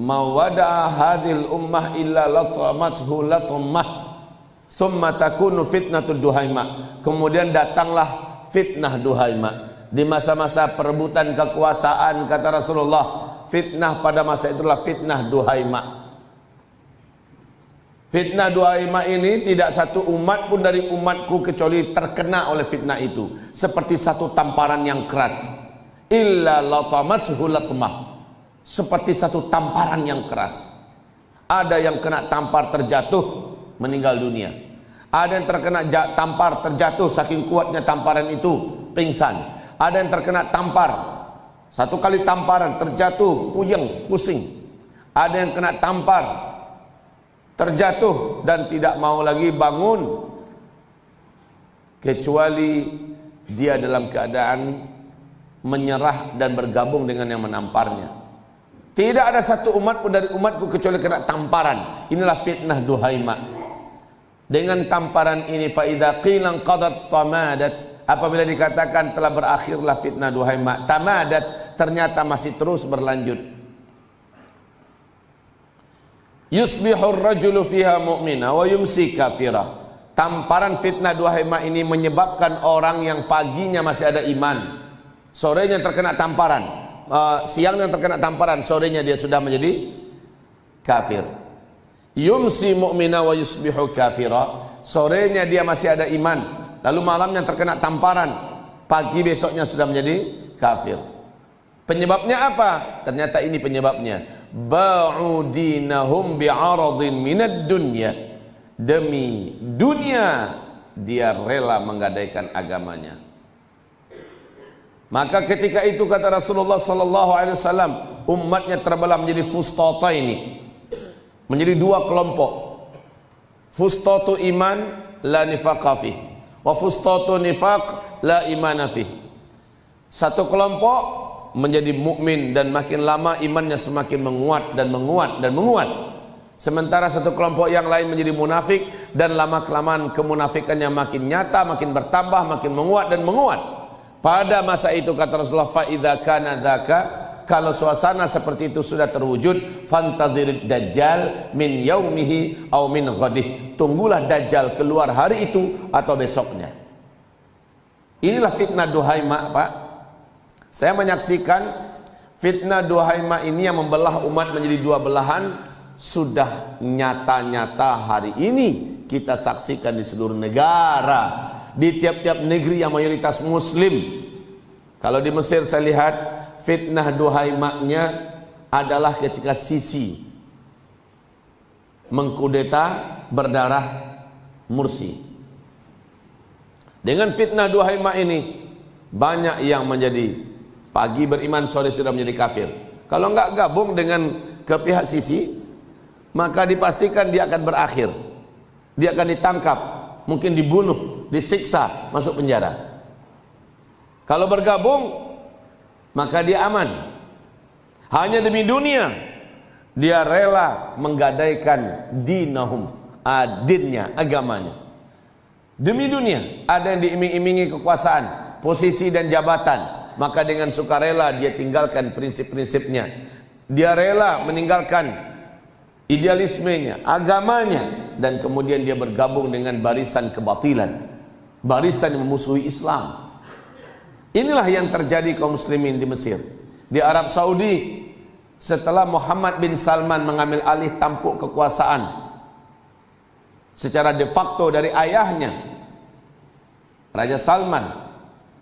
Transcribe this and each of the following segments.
mawada hadhil ummah illa latamathu latamah thumma takunu fitnatud duhaima. Kemudian datanglah fitnah duhaima. Di masa-masa perebutan kekuasaan, kata Rasulullah, fitnah pada masa itulah fitnah duhaima. Fitnah duhaima ini tidak satu umat pun dari umatku kecuali terkena oleh fitnah itu, seperti satu tamparan yang keras. Illa latamathu latmah, seperti satu tamparan yang keras. Ada yang kena tampar terjatuh meninggal dunia. Ada yang terkena tampar terjatuh, saking kuatnya tamparan itu pingsan. Ada yang terkena tampar, satu kali tamparan terjatuh puyeng pusing. Ada yang kena tampar terjatuh dan tidak mau lagi bangun kecuali dia dalam keadaan menyerah dan bergabung dengan yang menamparnya. Tidak ada satu umat pun dari umatku kecuali kena tamparan. Inilah fitnah duhaima. Dengan tamparan ini fa idza qila qadat tamadat, apabila dikatakan telah berakhirlah fitnah duhaima, tamadat, ternyata masih terus berlanjut. Yusbihur rajulu fiha mu'mina wa yumsi kafira. Tamparan fitnah duhaima ini menyebabkan orang yang paginya masih ada iman, sorenya terkena tamparan, siangnya terkena tamparan, sorenya dia sudah menjadi kafir. Yumsi mu'mina wa yusbihu kafira, sorenya dia masih ada iman, lalu malamnya terkena tamparan, pagi besoknya sudah menjadi kafir. Penyebabnya apa? Ternyata ini penyebabnya. Ba'udinahum bi'aradin minad dunya. Demi dunia dia rela menggadaikan agamanya. Maka ketika itu kata Rasulullah sallallahu alaihi wasallam, umatnya terbelah menjadi fustata ini. Menjadi dua kelompok. Fustatu iman la nifaqa fih, wa fustatu nifaq la imana fih. Satu kelompok menjadi mukmin dan makin lama imannya semakin menguat dan menguat dan menguat. Sementara satu kelompok yang lain menjadi munafik dan lama kelamaan kemunafikannya makin nyata, makin bertambah, makin menguat dan menguat. Pada masa itu kata Rasulullah, fa idza kana dzaka, kalau suasana seperti itu sudah terwujud, fantadhirid dajjal min yaumihi au min ghadih, tunggulah dajjal keluar hari itu atau besoknya. Inilah fitnah duhaima, Pak. Saya menyaksikan fitnah duhaima ini yang membelah umat menjadi dua belahan sudah nyata-nyata hari ini kita saksikan di seluruh negara, di tiap-tiap negeri yang mayoritas muslim. Kalau di Mesir saya lihat fitnah duhaimanya adalah ketika Sisi mengkudeta berdarah Mursi. Dengan fitnah duhaima ini banyak yang menjadi pagi beriman, sore sudah menjadi kafir. Kalau enggak gabung dengan ke pihak Sisi, maka dipastikan dia akan berakhir. Dia akan ditangkap, mungkin dibunuh, disiksa, masuk penjara. Kalau bergabung, maka dia aman. Hanya demi dunia dia rela menggadaikan dinahum, adinnya, agamanya. Demi dunia, ada yang diiming-imingi kekuasaan, posisi dan jabatan, maka dengan sukarela dia tinggalkan prinsip-prinsipnya. Dia rela meninggalkan idealismenya, agamanya, dan kemudian dia bergabung dengan barisan kebatilan, barisan yang memusuhi Islam. Inilah yang terjadi kaum muslimin di Mesir. Di Arab Saudi, setelah Muhammad bin Salman mengambil alih tampuk kekuasaan secara de facto dari ayahnya, Raja Salman,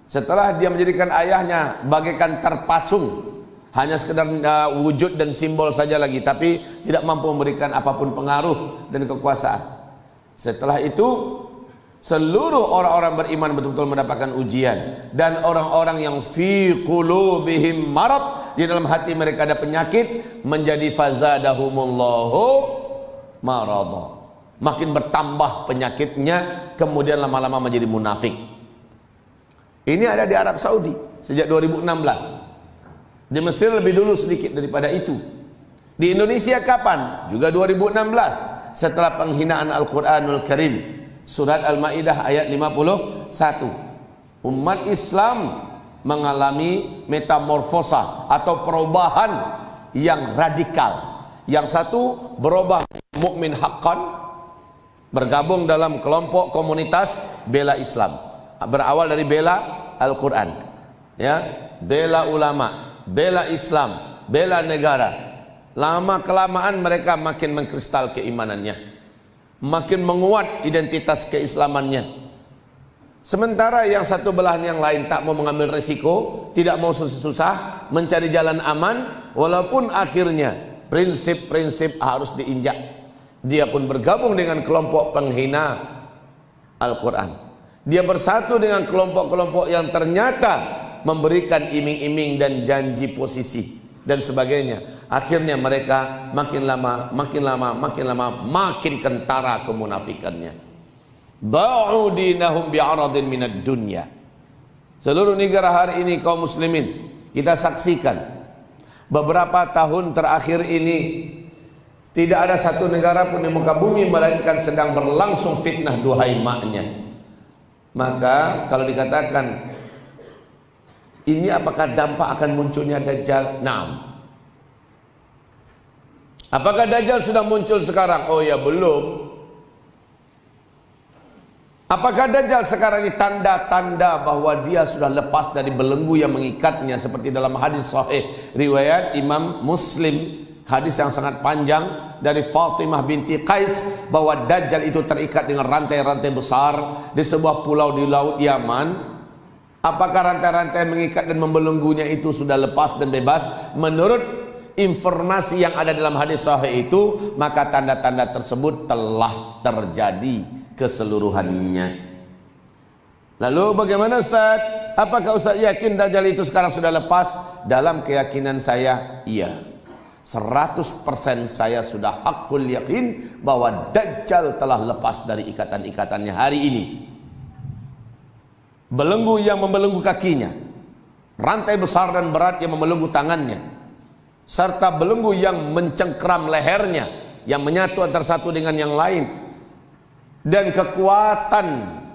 setelah dia menjadikan ayahnya bagaikan terpasung, hanya sekedar wujud dan simbol saja lagi, tapi tidak mampu memberikan apapun pengaruh dan kekuasaan. Setelah itu seluruh orang-orang beriman betul-betul mendapatkan ujian, dan orang-orang yang fi qulubihim marad, di dalam hati mereka ada penyakit, menjadi fazadahumullahu marada, makin bertambah penyakitnya, kemudian lama-lama menjadi munafik. Ini ada di Arab Saudi sejak 2016. Di Mesir lebih dulu sedikit daripada itu. Di Indonesia kapan? Juga 2016, setelah penghinaan Al-Quranul Karim. Surat Al-Ma'idah ayat 51. Umat Islam mengalami metamorfosa atau perubahan yang radikal, Yang satu berubah mukmin haqqan, bergabung dalam kelompok komunitas bela Islam. Berawal dari bela Al-Quran, ya, bela ulama, bela Islam, bela negara. Lama kelamaan mereka makin mengkristal keimanannya, makin menguat identitas keislamannya. Sementara yang satu belahan yang lain tak mau mengambil resiko, tidak mau susah-susah, mencari jalan aman, walaupun akhirnya prinsip-prinsip harus diinjak. Dia pun bergabung dengan kelompok penghina Al-Quran. Dia bersatu dengan kelompok-kelompok yang ternyata memberikan iming-iming dan janji posisi dan sebagainya. Akhirnya mereka makin lama makin kentara kemunafikannya. Ba'u dinahum bi'aradin minad dunya. Seluruh negara hari ini kaum muslimin, kita saksikan beberapa tahun terakhir ini tidak ada satu negara pun di muka bumi melainkan sedang berlangsung fitnah duhai maknya. Maka kalau dikatakan ini apakah dampak akan munculnya Dajjal? Naam. Apakah Dajjal sudah muncul sekarang? Oh ya, belum. Apakah Dajjal sekarang ini tanda-tanda bahwa dia sudah lepas dari belenggu yang mengikatnya, seperti dalam hadis sahih riwayat Imam Muslim, hadis yang sangat panjang dari Fatimah binti Qais, bahwa Dajjal itu terikat dengan rantai-rantai besar di sebuah pulau di laut Yaman. Apakah rantai-rantai mengikat dan membelenggunya itu sudah lepas dan bebas? Menurut informasi yang ada dalam hadis sahih itu, maka tanda-tanda tersebut telah terjadi keseluruhannya. Lalu bagaimana Ustaz? Apakah Ustaz yakin Dajjal itu sekarang sudah lepas? Dalam keyakinan saya, iya. 100% saya sudah hakul yakin bahwa Dajjal telah lepas dari ikatan-ikatannya hari ini. Belenggu yang membelenggu kakinya, rantai besar dan berat yang membelenggu tangannya, serta belenggu yang mencengkram lehernya, yang menyatu antara satu dengan yang lain, dan kekuatan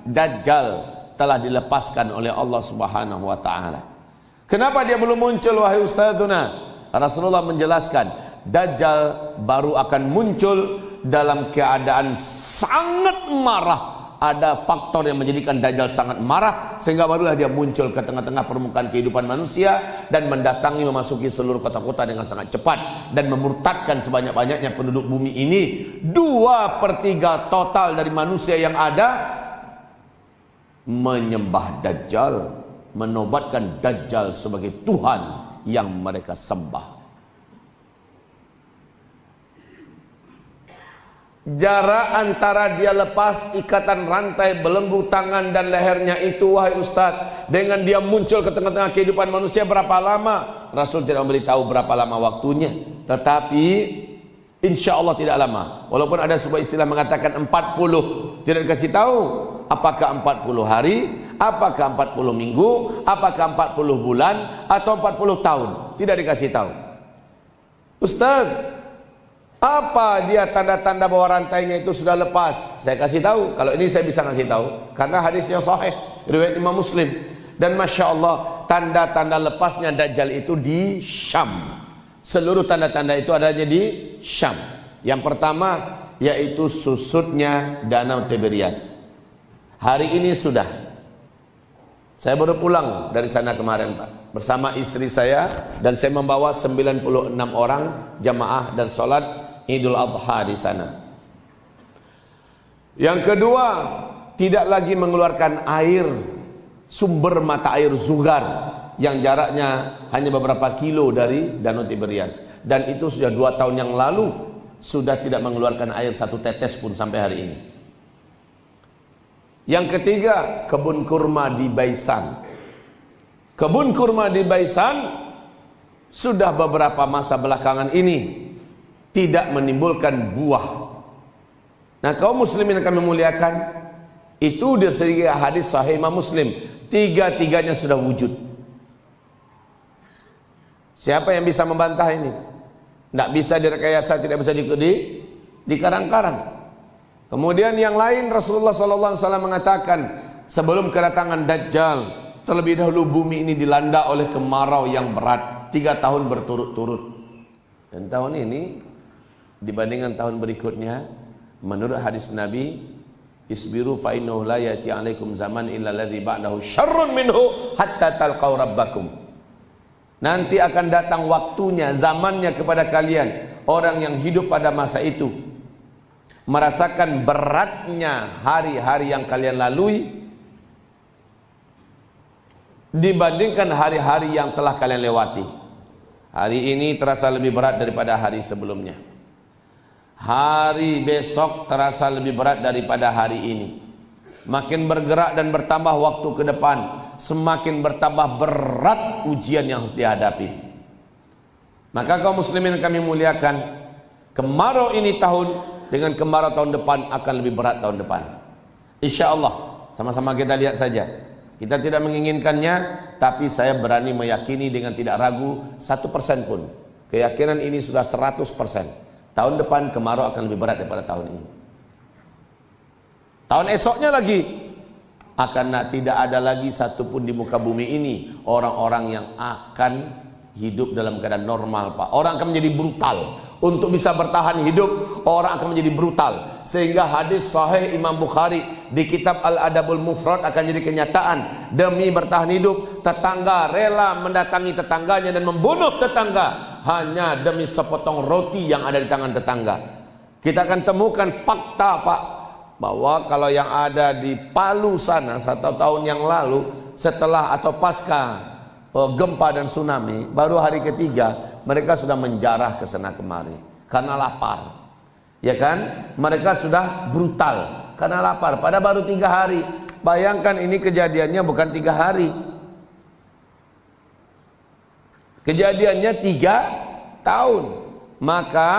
Dajjal telah dilepaskan oleh Allah Subhanahu wa taala. Kenapa dia belum muncul wahai ustadzuna? Rasulullah menjelaskan, Dajjal baru akan muncul dalam keadaan sangat marah. Ada faktor yang menjadikan Dajjal sangat marah, sehingga barulah dia muncul ke tengah-tengah permukaan kehidupan manusia dan mendatangi, memasuki seluruh kota-kota dengan sangat cepat dan memurtadkan sebanyak-banyaknya penduduk bumi ini. 2/3 total dari manusia yang ada menyembah Dajjal, menobatkan Dajjal sebagai Tuhan yang mereka sembah. Jarak antara dia lepas ikatan rantai belenggu tangan dan lehernya itu wahai Ustaz, dengan dia muncul ke tengah-tengah kehidupan manusia berapa lama? Rasul tidak memberitahu berapa lama waktunya, tetapi insya Allah tidak lama. Walaupun ada sebuah istilah mengatakan 40, tidak dikasih tahu apakah 40 hari, apakah 40 minggu, apakah 40 bulan atau 40 tahun, tidak dikasih tahu. Ustaz, apa dia tanda-tanda bahwa rantainya itu sudah lepas? Saya kasih tahu. Kalau ini saya bisa kasih tahu karena hadisnya sahih riwayat Imam Muslim. Dan Masya Allah, tanda-tanda lepasnya Dajjal itu di Syam. Seluruh tanda-tanda itu adanya di Syam. Yang pertama yaitu susutnya Danau Tiberias. Hari ini sudah. Saya baru pulang dari sana kemarin Pak, bersama istri saya, dan saya membawa 96 orang jamaah dan sholat Idul Adha di sana. Yang kedua, tidak lagi mengeluarkan air, sumber mata air Zugar yang jaraknya hanya beberapa kilo dari Danau Tiberias, dan itu sudah 2 tahun yang lalu sudah tidak mengeluarkan air satu tetes pun sampai hari ini. Yang ketiga, kebun kurma di Baisan. Kebun kurma di Baisan sudah beberapa masa belakangan ini tidak menimbulkan buah. Nah, kaum muslimin akan memuliakan itu dari segi hadis sahih Imam Muslim, tiga-tiganya sudah wujud. Siapa yang bisa membantah ini? Tidak bisa direkayasa, tidak bisa dikarang-karang. Kemudian yang lain, Rasulullah SAW mengatakan sebelum kedatangan Dajjal, terlebih dahulu bumi ini dilanda oleh kemarau yang berat 3 tahun berturut-turut. Dan tahun ini dibandingkan tahun berikutnya. Menurut hadis Nabi, isbiru fa innahu la yati 'alaikum zaman illa alladhi ba'dahu syarrun minhu hatta talqaw rabbakum. Nanti akan datang waktunya, zamannya kepada kalian, orang yang hidup pada masa itu merasakan beratnya hari-hari yang kalian lalui dibandingkan hari-hari yang telah kalian lewati. Hari ini terasa lebih berat daripada hari sebelumnya. Hari besok terasa lebih berat daripada hari ini. Makin bergerak dan bertambah waktu ke depan, semakin bertambah berat ujian yang harus dihadapi. Maka kaum muslimin yang kami muliakan, kemarau ini tahun dengan kemarau tahun depan akan lebih berat tahun depan. Insya Allah, sama-sama kita lihat saja. Kita tidak menginginkannya, tapi saya berani meyakini dengan tidak ragu 1% pun. Keyakinan ini sudah 100%. Tahun depan kemarau akan lebih berat daripada tahun ini. Tahun esoknya lagi akan tidak ada lagi satupun di muka bumi ini orang-orang yang akan hidup dalam keadaan normal, Pak. Orang akan menjadi brutal. Untuk bisa bertahan hidup, orang akan menjadi brutal. Sehingga hadis sahih Imam Bukhari di kitab Al-Adabul Mufrad akan jadi kenyataan. Demi bertahan hidup, tetangga rela mendatangi tetangganya dan membunuh tetangga hanya demi sepotong roti yang ada di tangan tetangga. Kita akan temukan fakta, Pak, bahwa kalau yang ada di Palu sana 1 tahun yang lalu, setelah atau pasca gempa dan tsunami, baru hari ketiga mereka sudah menjarah ke sana kemari karena lapar, ya kan? Mereka sudah brutal karena lapar. Pada baru 3 hari. Bayangkan ini kejadiannya bukan 3 hari, kejadiannya 3 tahun. Maka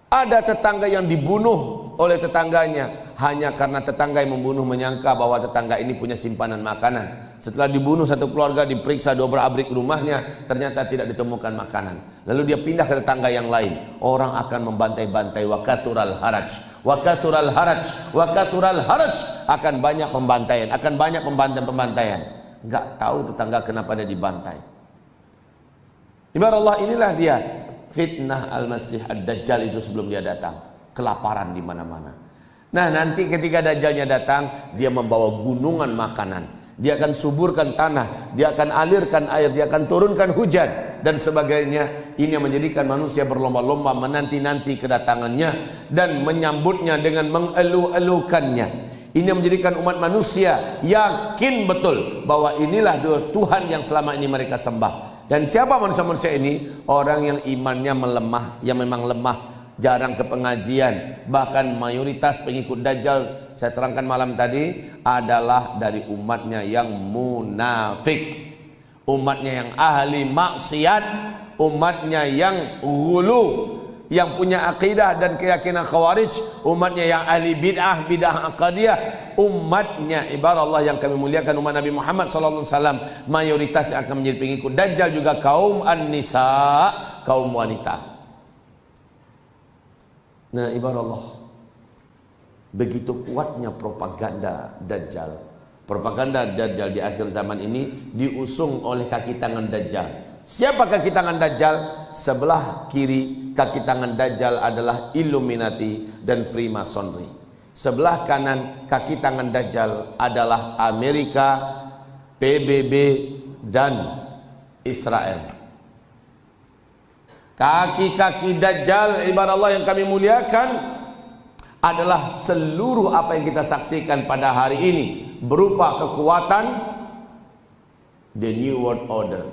ada tetangga yang dibunuh oleh tetangganya hanya karena tetangga yang membunuh menyangka bahwa tetangga ini punya simpanan makanan. Setelah dibunuh satu keluarga, diperiksa dobrak-abrik rumahnya, ternyata tidak ditemukan makanan. Lalu dia pindah ke tetangga yang lain. Orang akan membantai-bantai. Wa kathural haraj, wa kathural haraj, wa kathural haraj. Akan banyak pembantaian, akan banyak pembantaian. Enggak tahu tetangga kenapa dia dibantai. Ibarat Allah, inilah dia fitnah Al-Masih Ad-Dajjal itu sebelum dia datang. Kelaparan di mana-mana. Nah, nanti ketika Dajjalnya datang, dia membawa gunungan makanan. Dia akan suburkan tanah, dia akan alirkan air, dia akan turunkan hujan dan sebagainya. Ini yang menjadikan manusia berlomba-lomba menanti-nanti kedatangannya dan menyambutnya dengan mengeluh-elukannya. Ini yang menjadikan umat manusia yakin betul bahwa inilah Tuhan yang selama ini mereka sembah. Dan siapa manusia-manusia ini? Orang yang imannya melemah, yang memang lemah, jarang ke pengajian. Bahkan mayoritas pengikut Dajjal, saya terangkan malam tadi, adalah dari umatnya yang munafik, umatnya yang ahli maksiat, umatnya yang ghulu, yang punya akidah dan keyakinan khawarij, umatnya yang ahli bid'ah, bid'ah aqadiyah, umatnya ibarat Allah yang kami muliakan, umat Nabi Muhammad SAW, mayoritas yang akan menjadi pengikut Dajjal juga kaum an-nisa, kaum wanita. Nah, ibarat Allah, begitu kuatnya propaganda Dajjal. Propaganda Dajjal di akhir zaman ini diusung oleh kaki tangan Dajjal. Siapa kaki tangan Dajjal? Sebelah kiri kaki tangan Dajjal adalah Illuminati dan Freemasonry. Sebelah kanan kaki tangan Dajjal adalah Amerika, PBB dan Israel. Kaki-kaki Dajjal ibarat Allah yang kami muliakan adalah seluruh apa yang kita saksikan pada hari ini berupa kekuatan the New World Order.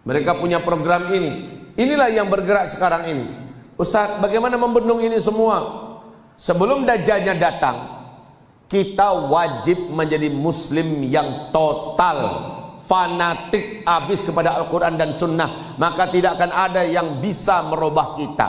Mereka punya program ini. Inilah yang bergerak sekarang ini. Ustaz, bagaimana membendung ini semua? Sebelum Dajjalnya datang, kita wajib menjadi muslim yang total, fanatik habis kepada Al-Quran dan Sunnah. Maka tidak akan ada yang bisa merubah kita.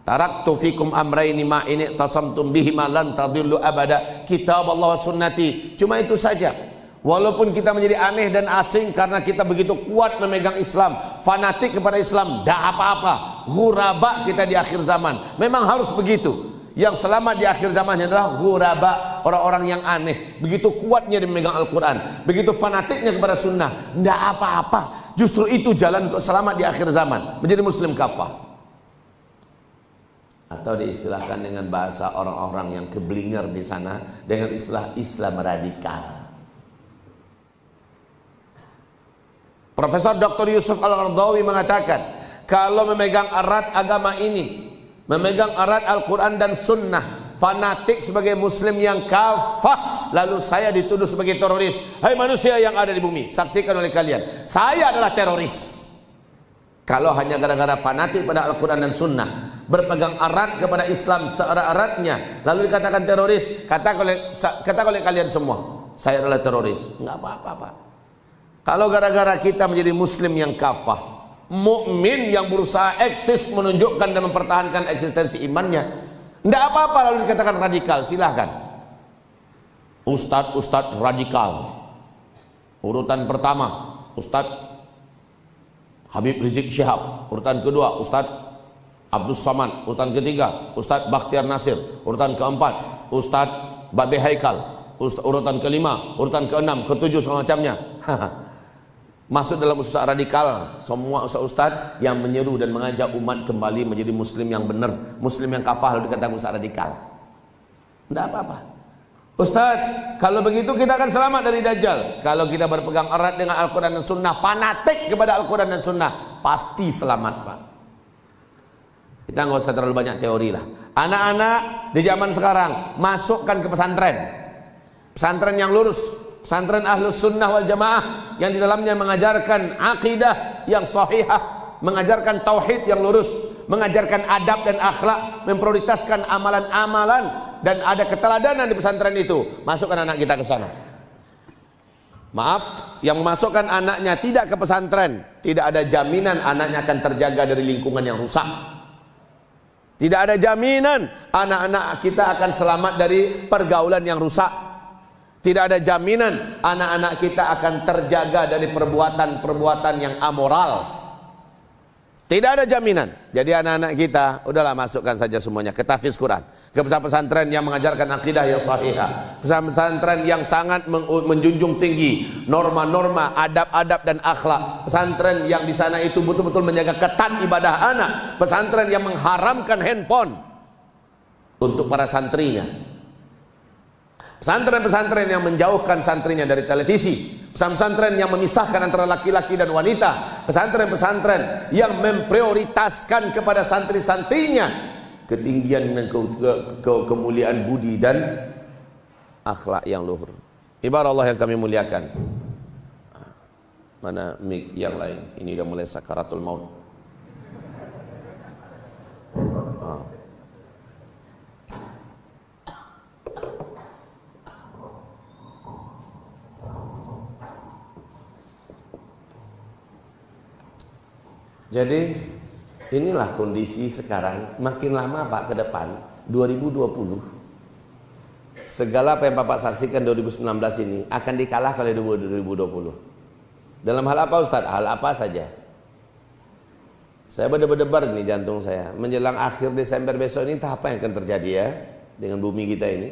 Taraktu fikum amraini ma ini tasamtum bihima lan tadillu abada, kitab Allah wa sunnati. Cuma itu saja. Walaupun kita menjadi aneh dan asing karena kita begitu kuat memegang Islam, fanatik kepada Islam, tidak apa-apa. Ghuraba kita di akhir zaman. Memang harus begitu. Yang selamat di akhir zaman adalah ghuraba, orang-orang yang aneh. Begitu kuatnya dia memegang Al-Quran, begitu fanatiknya kepada sunnah, tidak apa-apa. Justru itu jalan untuk selamat di akhir zaman, menjadi muslim kafah. atau diistilahkan dengan bahasa orang-orang yang keblinger di sana dengan istilah Islam radikal. Profesor Dr. Yusuf Al-Qaradawi mengatakan, kalau memegang erat agama ini, memegang erat Al-Quran dan Sunnah, fanatik sebagai muslim yang kafah, lalu saya dituduh sebagai teroris. Hai manusia yang ada di bumi, saksikan oleh kalian, saya adalah teroris. Kalau hanya gara-gara fanatik pada Al-Quran dan Sunnah, berpegang erat kepada Islam seerat-eratnya, lalu dikatakan teroris, kata oleh kalian semua, saya adalah teroris. Enggak apa-apa, Pak. Kalau gara-gara kita menjadi muslim yang kafah, mukmin yang berusaha eksis menunjukkan dan mempertahankan eksistensi imannya, tidak apa-apa lalu dikatakan radikal, silahkan. Ustadz radikal. Urutan pertama Ustadz Habib Rizik Syihab, urutan kedua Ustadz Abdul Somad, urutan ketiga Ustadz Bakhtiar Nasir, urutan keempat Ustadz Babe Haikal, urutan kelima, urutan keenam, ketujuh semacamnya. Masuk dalam usaha radikal semua ustaz yang menyeru dan mengajak umat kembali menjadi muslim yang benar, muslim yang kafah, lalu dikatakan usaha radikal. Tidak apa-apa. Ustaz, kalau begitu kita akan selamat dari Dajjal. Kalau kita berpegang erat dengan Al-Quran dan Sunnah, fanatik kepada Al-Quran dan Sunnah, pasti selamat, Pak. Kita nggak usah terlalu banyak teori lah. Anak-anak di zaman sekarang masukkan ke pesantren, pesantren yang lurus, pesantren Ahlus Sunnah wal Jamaah, yang di dalamnya mengajarkan akidah yang sahihah, mengajarkan tauhid yang lurus, mengajarkan adab dan akhlak, memprioritaskan amalan-amalan, dan ada keteladanan di pesantren itu. Masukkan anak kita ke sana. Maaf, yang memasukkan anaknya tidak ke pesantren, tidak ada jaminan anaknya akan terjaga dari lingkungan yang rusak. Tidak ada jaminan anak-anak kita akan selamat dari pergaulan yang rusak. Tidak ada jaminan anak-anak kita akan terjaga dari perbuatan-perbuatan yang amoral. Tidak ada jaminan. Jadi anak-anak kita, udahlah masukkan saja semuanya ke tahfiz Quran, ke pesantren yang mengajarkan akidah yang sahihah, pesantren yang sangat menjunjung tinggi norma-norma, adab-adab dan akhlak, pesantren yang di sana itu betul-betul menjaga ketat ibadah anak, pesantren yang mengharamkan handphone untuk para santrinya, pesantren-pesantren yang menjauhkan santrinya dari televisi, pesantren yang memisahkan antara laki-laki dan wanita, pesantren-pesantren yang memprioritaskan kepada santri-santrinya ketinggian dan kemuliaan budi dan akhlak yang luhur. Ibarat Allah yang kami muliakan. Mana mic yang lain? Ini udah mulai sakaratul maut. Jadi inilah kondisi sekarang. Makin lama Pak ke depan 2020, segala apa yang Bapak saksikan 2019 ini akan dikalahkan oleh 2020. Dalam hal apa Ustaz? Hal apa saja. Saya berdebar-debar nih jantung saya. Menjelang akhir Desember besok ini entah apa yang akan terjadi ya dengan bumi kita ini,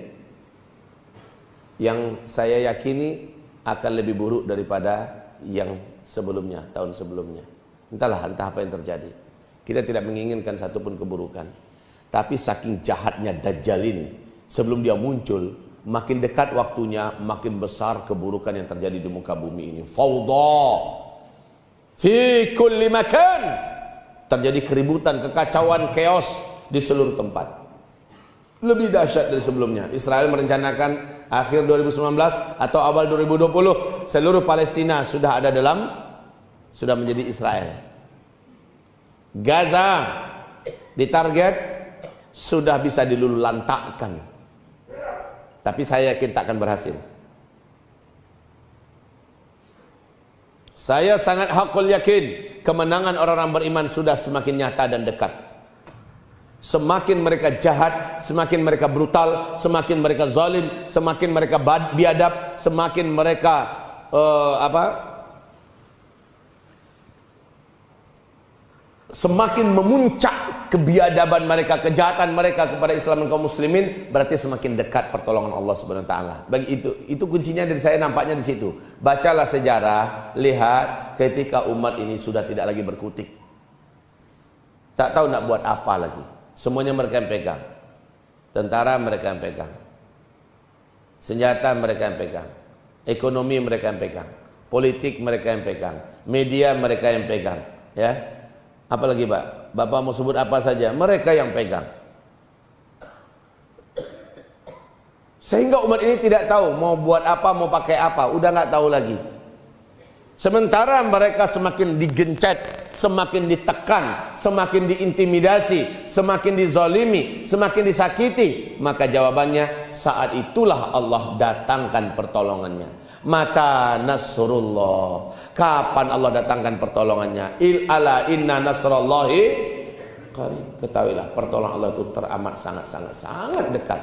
yang saya yakini akan lebih buruk daripada yang sebelumnya, tahun sebelumnya. Entah apa yang terjadi. Kita tidak menginginkan satupun keburukan. Tapi saking jahatnya Dajjal ini, sebelum dia muncul, makin dekat waktunya, makin besar keburukan yang terjadi di muka bumi ini. Fawda fi kulli makan. Terjadi keributan, kekacauan, chaos di seluruh tempat. Lebih dahsyat dari sebelumnya. Israel merencanakan akhir 2019 atau awal 2020 seluruh Palestina sudah menjadi Israel. Gaza ditarget sudah bisa dilululantakkan. Tapi saya yakin tak akan berhasil. Saya sangat hakul yakin kemenangan orang-orang beriman sudah semakin nyata dan dekat. Semakin mereka jahat, semakin mereka brutal, semakin mereka zalim, semakin mereka biadab, semakin mereka semakin memuncak kebiadaban mereka, kejahatan mereka kepada Islam dan kaum muslimin, berarti semakin dekat pertolongan Allah Subhanahu wa taala. Bagi itu kuncinya dari saya nampaknya di situ. Bacalah sejarah, lihat ketika umat ini sudah tidak lagi berkutik. Tak tahu nak buat apa lagi. Semuanya mereka yang pegang. Tentara mereka yang pegang. Senjata mereka yang pegang. Ekonomi mereka yang pegang. Politik mereka yang pegang. Media mereka yang pegang. Ya. Apalagi Pak? Bapak mau sebut apa saja, mereka yang pegang. Sehingga umat ini tidak tahu mau buat apa, mau pakai apa, udah nggak tahu lagi. Sementara mereka semakin digencet, semakin ditekan, semakin diintimidasi, semakin dizalimi, semakin disakiti, maka jawabannya saat itulah Allah datangkan pertolongannya. Mata nasrullah, kapan Allah datangkan pertolongannya? Ala inna nasrallahi qarib. Ketahuilah pertolongan Allah itu teramat sangat dekat.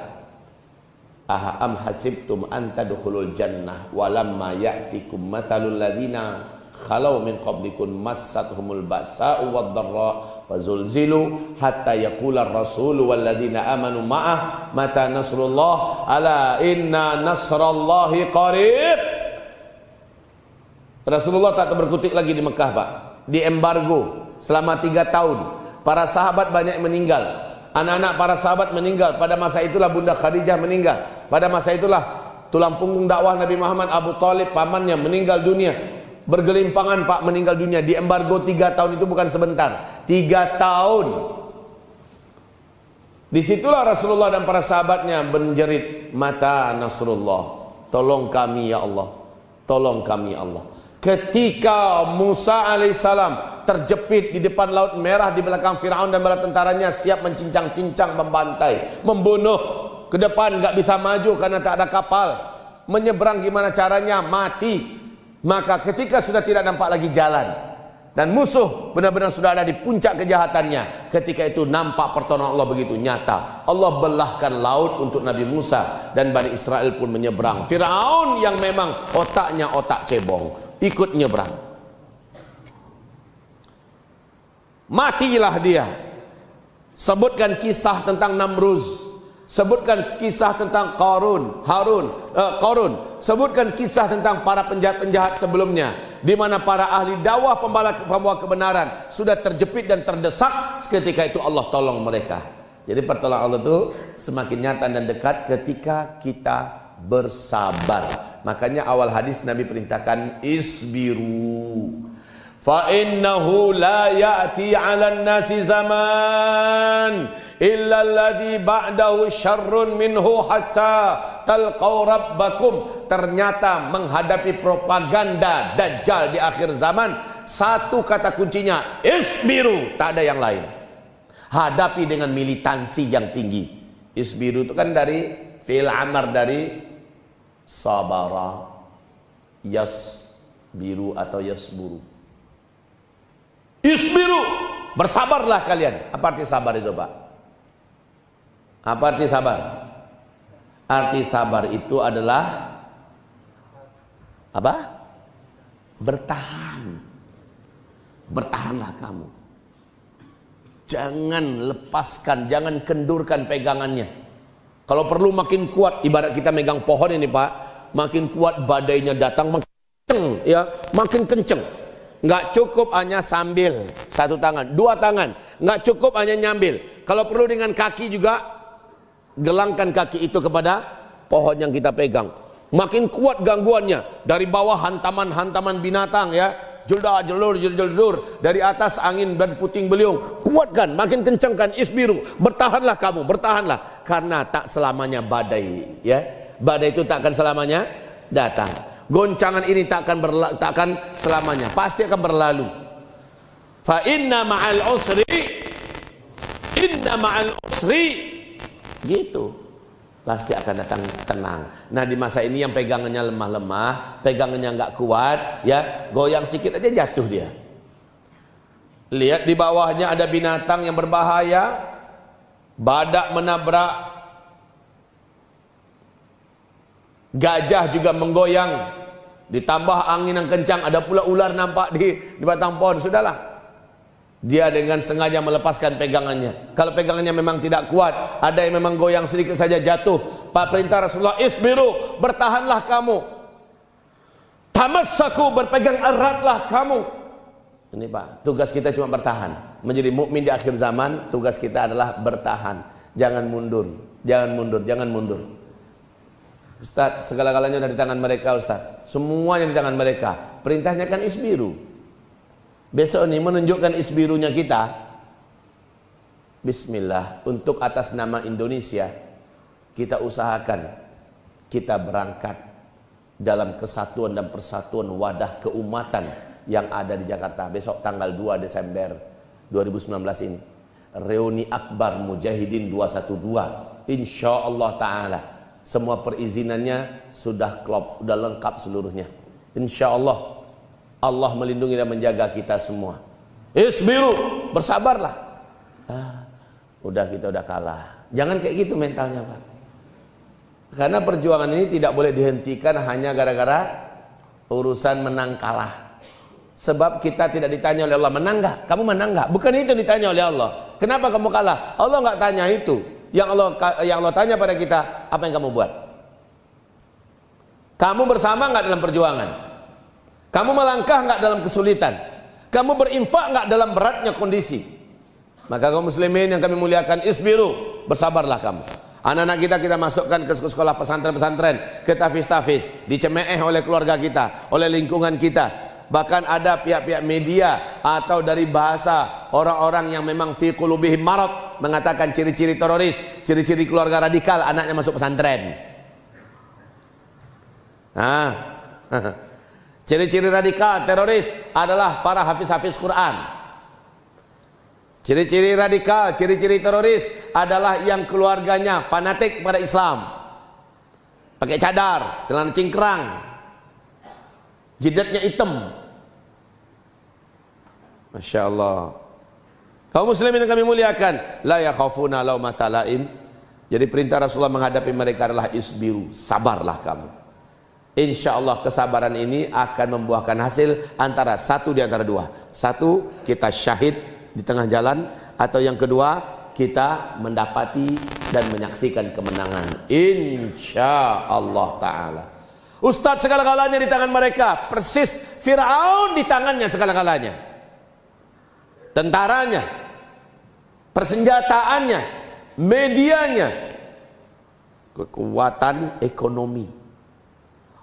Am hasibtum an tadkhulul jannah walamma ya'tikum mathalul ladzina khalau min qablikum massathumul ba'sa'u wad-dharra fazulzilu hatta yaqula ar-rasulu wal ladzina amanu ma'ah mata nasrullah ala inna nasrallahi qarib. Rasulullah tak berkutik lagi di Mekah, Pak. Di embargo selama 3 tahun. Para sahabat banyak yang meninggal. Anak-anak para sahabat meninggal. Pada masa itulah Bunda Khadijah meninggal. Pada masa itulah tulang punggung dakwah Nabi Muhammad, Abu Talib, pamannya meninggal dunia. Bergelimpangan Pak meninggal dunia. Di embargo 3 tahun itu bukan sebentar. 3 tahun. Disitulah Rasulullah dan para sahabatnya menjerit, mata nasrullah. Tolong kami ya Allah. Tolong kami ya Allah. Ketika Musa alaihissalam terjepit di depan Laut Merah di belakang Firaun dan bala tentaranya siap mencincang-cincang, membantai, membunuh, ke depan nggak bisa maju karena tak ada kapal, menyeberang gimana caranya, mati. Maka ketika sudah tidak nampak lagi jalan dan musuh benar-benar sudah ada di puncak kejahatannya, ketika itu nampak pertolongan Allah begitu nyata. Allah belahkan laut untuk Nabi Musa dan Bani Israel pun menyeberang. Firaun yang memang otaknya otak cebong ikut nyebrang. Matilah dia. Sebutkan kisah tentang Namruz, sebutkan kisah tentang Qarun. Sebutkan kisah tentang para penjahat-penjahat sebelumnya, di mana para ahli dakwah pembawa kebenaran sudah terjepit dan terdesak. Ketika itu Allah tolong mereka. Jadi pertolongan Allah itu semakin nyata dan dekat ketika kita bersabar. Makanya awal hadis Nabi perintahkan isbiru fa innahu la ya'ti 'alan nasi zaman illa alladhi ba'dahu syarrun minhu hatta talqaw rabbakum. Ternyata menghadapi propaganda dajjal di akhir zaman, satu kata kuncinya isbiru, tak ada yang lain. Hadapi dengan militansi yang tinggi. Isbiru itu kan dari fi'il amar, dari sabara, yasbiru atau yasburu. Isbiru, bersabarlah kalian. Apa arti sabar itu, Pak? Apa arti sabar? Arti sabar itu adalah apa? Bertahan. Bertahanlah kamu. Jangan lepaskan, jangan kendurkan pegangannya. Kalau perlu makin kuat, ibarat kita megang pohon ini Pak, makin kuat badainya datang, makin kenceng, ya, makin kenceng. Nggak cukup hanya sambil satu tangan, 2 tangan, nggak cukup hanya nyambil. Kalau perlu dengan kaki juga, gelangkan kaki itu kepada pohon yang kita pegang. Makin kuat gangguannya, dari bawah hantaman-hantaman binatang, ya, jelur, dari atas angin dan puting beliung. Kuatkan, makin kencangkan, isbiru, bertahanlah kamu, bertahanlah. Karena tak selamanya badai, ya. Badai itu tak akan selamanya datang. Goncangan ini tak akan selamanya, pasti akan berlalu. Fa inna ma'al usri, gitu. Pasti akan datang tenang. Nah, di masa ini yang pegangannya lemah-lemah, pegangannya nggak kuat, ya, goyang sedikit aja jatuh dia. Lihat di bawahnya ada binatang yang berbahaya, badak menabrak, gajah juga menggoyang, ditambah angin yang kencang, ada pula ular nampak di batang pohon. Sudahlah, dia dengan sengaja melepaskan pegangannya. Kalau pegangannya memang tidak kuat, ada yang memang goyang sedikit saja jatuh. Pak, perintah Rasulullah, isbiru, bertahanlah kamu. Tamassaku, berpegang eratlah kamu. Ini Pak, tugas kita cuma bertahan. menjadi mukmin di akhir zaman, tugas kita adalah bertahan. Jangan mundur, jangan mundur, jangan mundur. Ustaz, segala-galanya ada di tangan mereka, Ustaz. Semuanya di tangan mereka. Perintahnya kan isbiru. Besok ini menunjukkan isbirunya kita. Bismillah, untuk atas nama Indonesia, kita usahakan kita berangkat dalam kesatuan dan persatuan wadah keumatan yang ada di Jakarta. Besok tanggal 2 Desember 2019 ini. Reuni Akbar Mujahidin 212. Insya Allah Ta'ala. Semua perizinannya sudah klop, sudah lengkap seluruhnya. Insya Allah. Allah melindungi dan menjaga kita semua. Isbiru, bersabarlah. Udah kita udah kalah. Jangan kayak gitu mentalnya, Pak. Karena perjuangan ini tidak boleh dihentikan hanya gara-gara urusan menang kalah. Sebab kita tidak ditanya oleh Allah, menang gak? Kamu menang gak? Bukan itu yang ditanya oleh Allah. Kenapa kamu kalah? Allah nggak tanya itu. Yang Allah tanya pada kita, apa yang kamu buat? Kamu bersama nggak dalam perjuangan? Kamu melangkah nggak dalam kesulitan? Kamu berinfak nggak dalam beratnya kondisi? Maka kaum muslimin yang kami muliakan, isbiru, bersabarlah kamu. Anak-anak kita masukkan ke sekolah pesantren-pesantren, ke tafiz-tafiz, dicemeeh oleh keluarga kita, oleh lingkungan kita. Bahkan ada pihak-pihak media atau dari bahasa orang-orang yang memang fi qulubihim marad mengatakan ciri-ciri teroris, ciri-ciri keluarga radikal, anaknya masuk pesantren. Ciri-ciri radikal teroris adalah para hafiz-hafiz Quran. Ciri-ciri radikal, ciri-ciri teroris adalah yang keluarganya fanatik pada Islam. Pakai cadar, celana cingkrang, jidatnya hitam. Masya Allah. Kaum muslimin yang kami muliakan, la yakhafuna laumata laim. Jadi perintah Rasulullah menghadapi mereka adalah isbiru, sabarlah kamu. Insya Allah kesabaran ini akan membuahkan hasil antara satu di antara dua. Satu, kita syahid di tengah jalan, atau yang kedua, kita mendapati dan menyaksikan kemenangan. Insya Allah Ta'ala. Ustadz, segala-galanya di tangan mereka. Persis Fir'aun di tangannya segala-galanya. Tentaranya, persenjataannya, medianya, kekuatan ekonomi.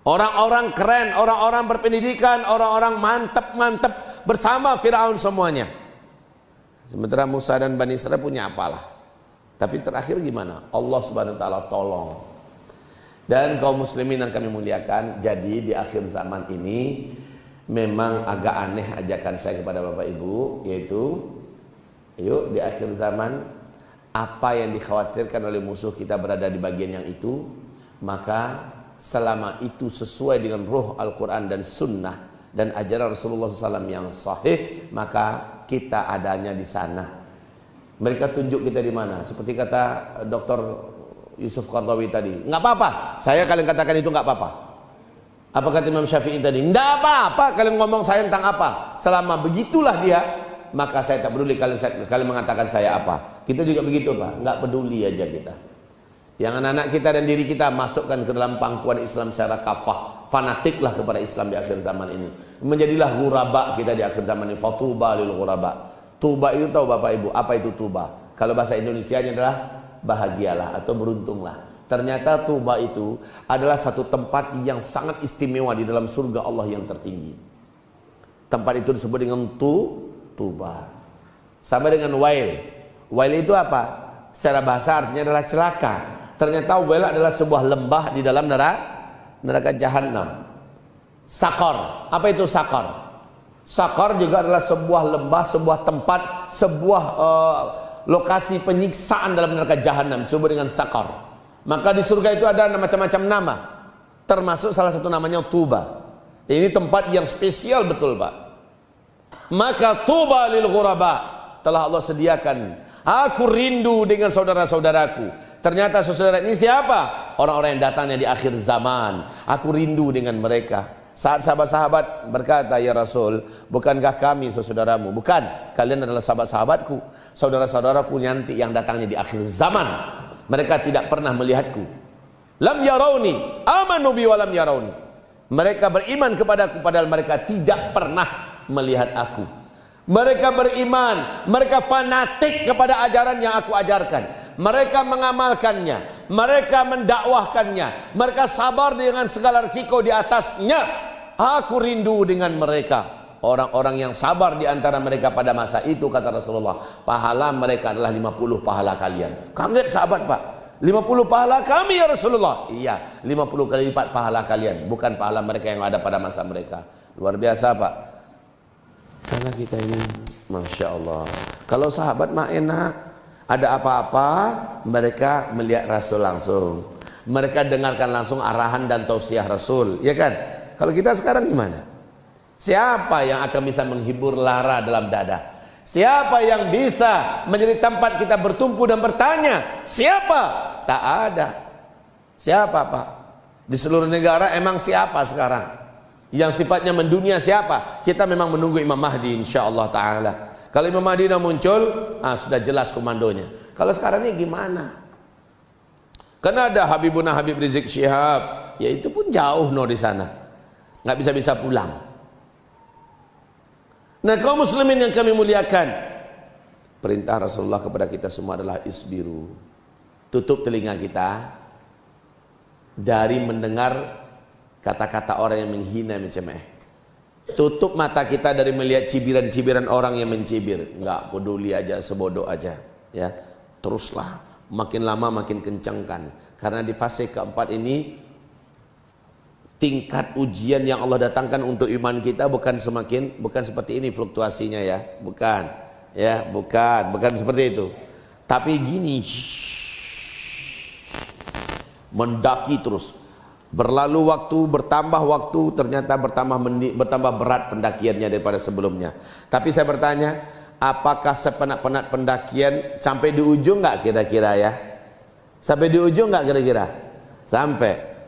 Orang-orang keren, orang-orang berpendidikan, orang-orang mantep-mantep bersama Fir'aun semuanya. Sementara Musa dan Bani Israil punya apalah. Tapi terakhir gimana? Allah Subhanahu wa Ta'ala tolong. Dan kaum muslimin yang kami muliakan, jadi di akhir zaman ini memang agak aneh ajakan saya kepada Bapak Ibu, yaitu yuk di akhir zaman apa yang dikhawatirkan oleh musuh kita berada di bagian yang itu, maka selama itu sesuai dengan ruh Al-Quran dan Sunnah dan ajaran Rasulullah SAW yang sahih, maka kita adanya di sana. Mereka tunjuk kita di mana, seperti kata Dr. Yusuf Qardawi tadi, nggak apa-apa, saya kalian katakan itu nggak apa-apa. Apa kata Imam Syafi'i tadi? Nggak apa-apa kalian ngomong saya tentang apa, selama begitulah dia, maka saya tak peduli kalian mengatakan saya apa. Kita juga begitu, Pak, nggak peduli aja kita. Yang anak-anak kita dan diri kita masukkan ke dalam pangkuan Islam secara kafah, fanatiklah kepada Islam di akhir zaman ini. Menjadilah ghuraba kita di akhir zaman ini. Fatuba lil ghuraba. Tuba itu tahu Bapak Ibu, apa itu tuba? Kalau bahasa Indonesianya adalah bahagialah atau beruntunglah. Ternyata Tuba itu adalah satu tempat yang sangat istimewa di dalam surga Allah yang tertinggi. Tempat itu disebut dengan Tuba. Sama dengan Wail. Wail itu apa? Secara bahasa artinya adalah celaka. Ternyata Wail adalah sebuah lembah di dalam neraka Jahannam. Sakor. Apa itu Sakor? Sakor juga adalah sebuah lembah, sebuah tempat, sebuah lokasi penyiksaan dalam neraka Jahannam, disebut dengan Sakor. Maka di surga itu ada macam-macam nama, termasuk salah satu namanya Tuba. Ini tempat yang spesial betul, Pak. Maka Tuba lil ghuraba, telah Allah sediakan. Aku rindu dengan saudara-saudaraku. Ternyata saudara ini siapa? Orang-orang yang datangnya di akhir zaman. Aku rindu dengan mereka. Saat sahabat-sahabat berkata, ya Rasul, bukankah kami saudaramu? Bukan, kalian adalah sahabat-sahabatku, saudara-saudaraku nanti yang datangnya di akhir zaman. Mereka tidak pernah melihatku. Lam yarawni, amanu bi wa lam yarawni. Mereka beriman kepadaku padahal mereka tidak pernah melihat aku. Mereka beriman, mereka fanatik kepada ajaran yang aku ajarkan. Mereka mengamalkannya, mereka mendakwahkannya, mereka sabar dengan segala risiko di atasnya. Aku rindu dengan mereka. Orang-orang yang sabar di antara mereka pada masa itu, kata Rasulullah, pahala mereka adalah 50 pahala kalian. Kaget sahabat, Pak. 50 pahala kami ya Rasulullah. Iya, 50 kali lipat pahala kalian, bukan pahala mereka yang ada pada masa mereka. Luar biasa, Pak. Karena kita ini, Masya Allah, kalau sahabat mah enak, ada apa-apa mereka melihat Rasul langsung, mereka dengarkan langsung arahan dan tausiah Rasul, ya kan? Kalau kita sekarang gimana? Siapa yang akan bisa menghibur lara dalam dada? Siapa yang bisa menjadi tempat kita bertumpu dan bertanya? Siapa? Tak ada. Siapa, Pak? Di seluruh negara emang siapa sekarang? Yang sifatnya mendunia siapa? Kita memang menunggu Imam Mahdi insyaallah ta'ala. Kalau Imam Mahdi sudah muncul, sudah jelas komandonya. Kalau sekarang ini gimana? Karena ada Habibuna Habib Rizik Syihab, ya itu pun jauh di sana, nggak bisa pulang. Nah, kaum muslimin yang kami muliakan, perintah Rasulullah kepada kita semua adalah isbiru. Tutup telinga kita dari mendengar kata-kata orang yang menghina, mencemeh. Tutup mata kita dari melihat cibiran-cibiran orang yang mencibir. Enggak peduli aja, sebodoh aja, ya. Teruslah, makin lama makin kencangkan. Karena di fase keempat ini, tingkat ujian yang Allah datangkan untuk iman kita bukan seperti ini fluktuasinya, ya. Bukan seperti itu. Tapi gini, mendaki terus. Berlalu waktu, bertambah waktu, ternyata bertambah berat pendakiannya daripada sebelumnya. Tapi saya bertanya, apakah sepenat-penat pendakian sampai di ujung nggak kira-kira, ya? Sampai di ujung nggak kira-kira? Sampai.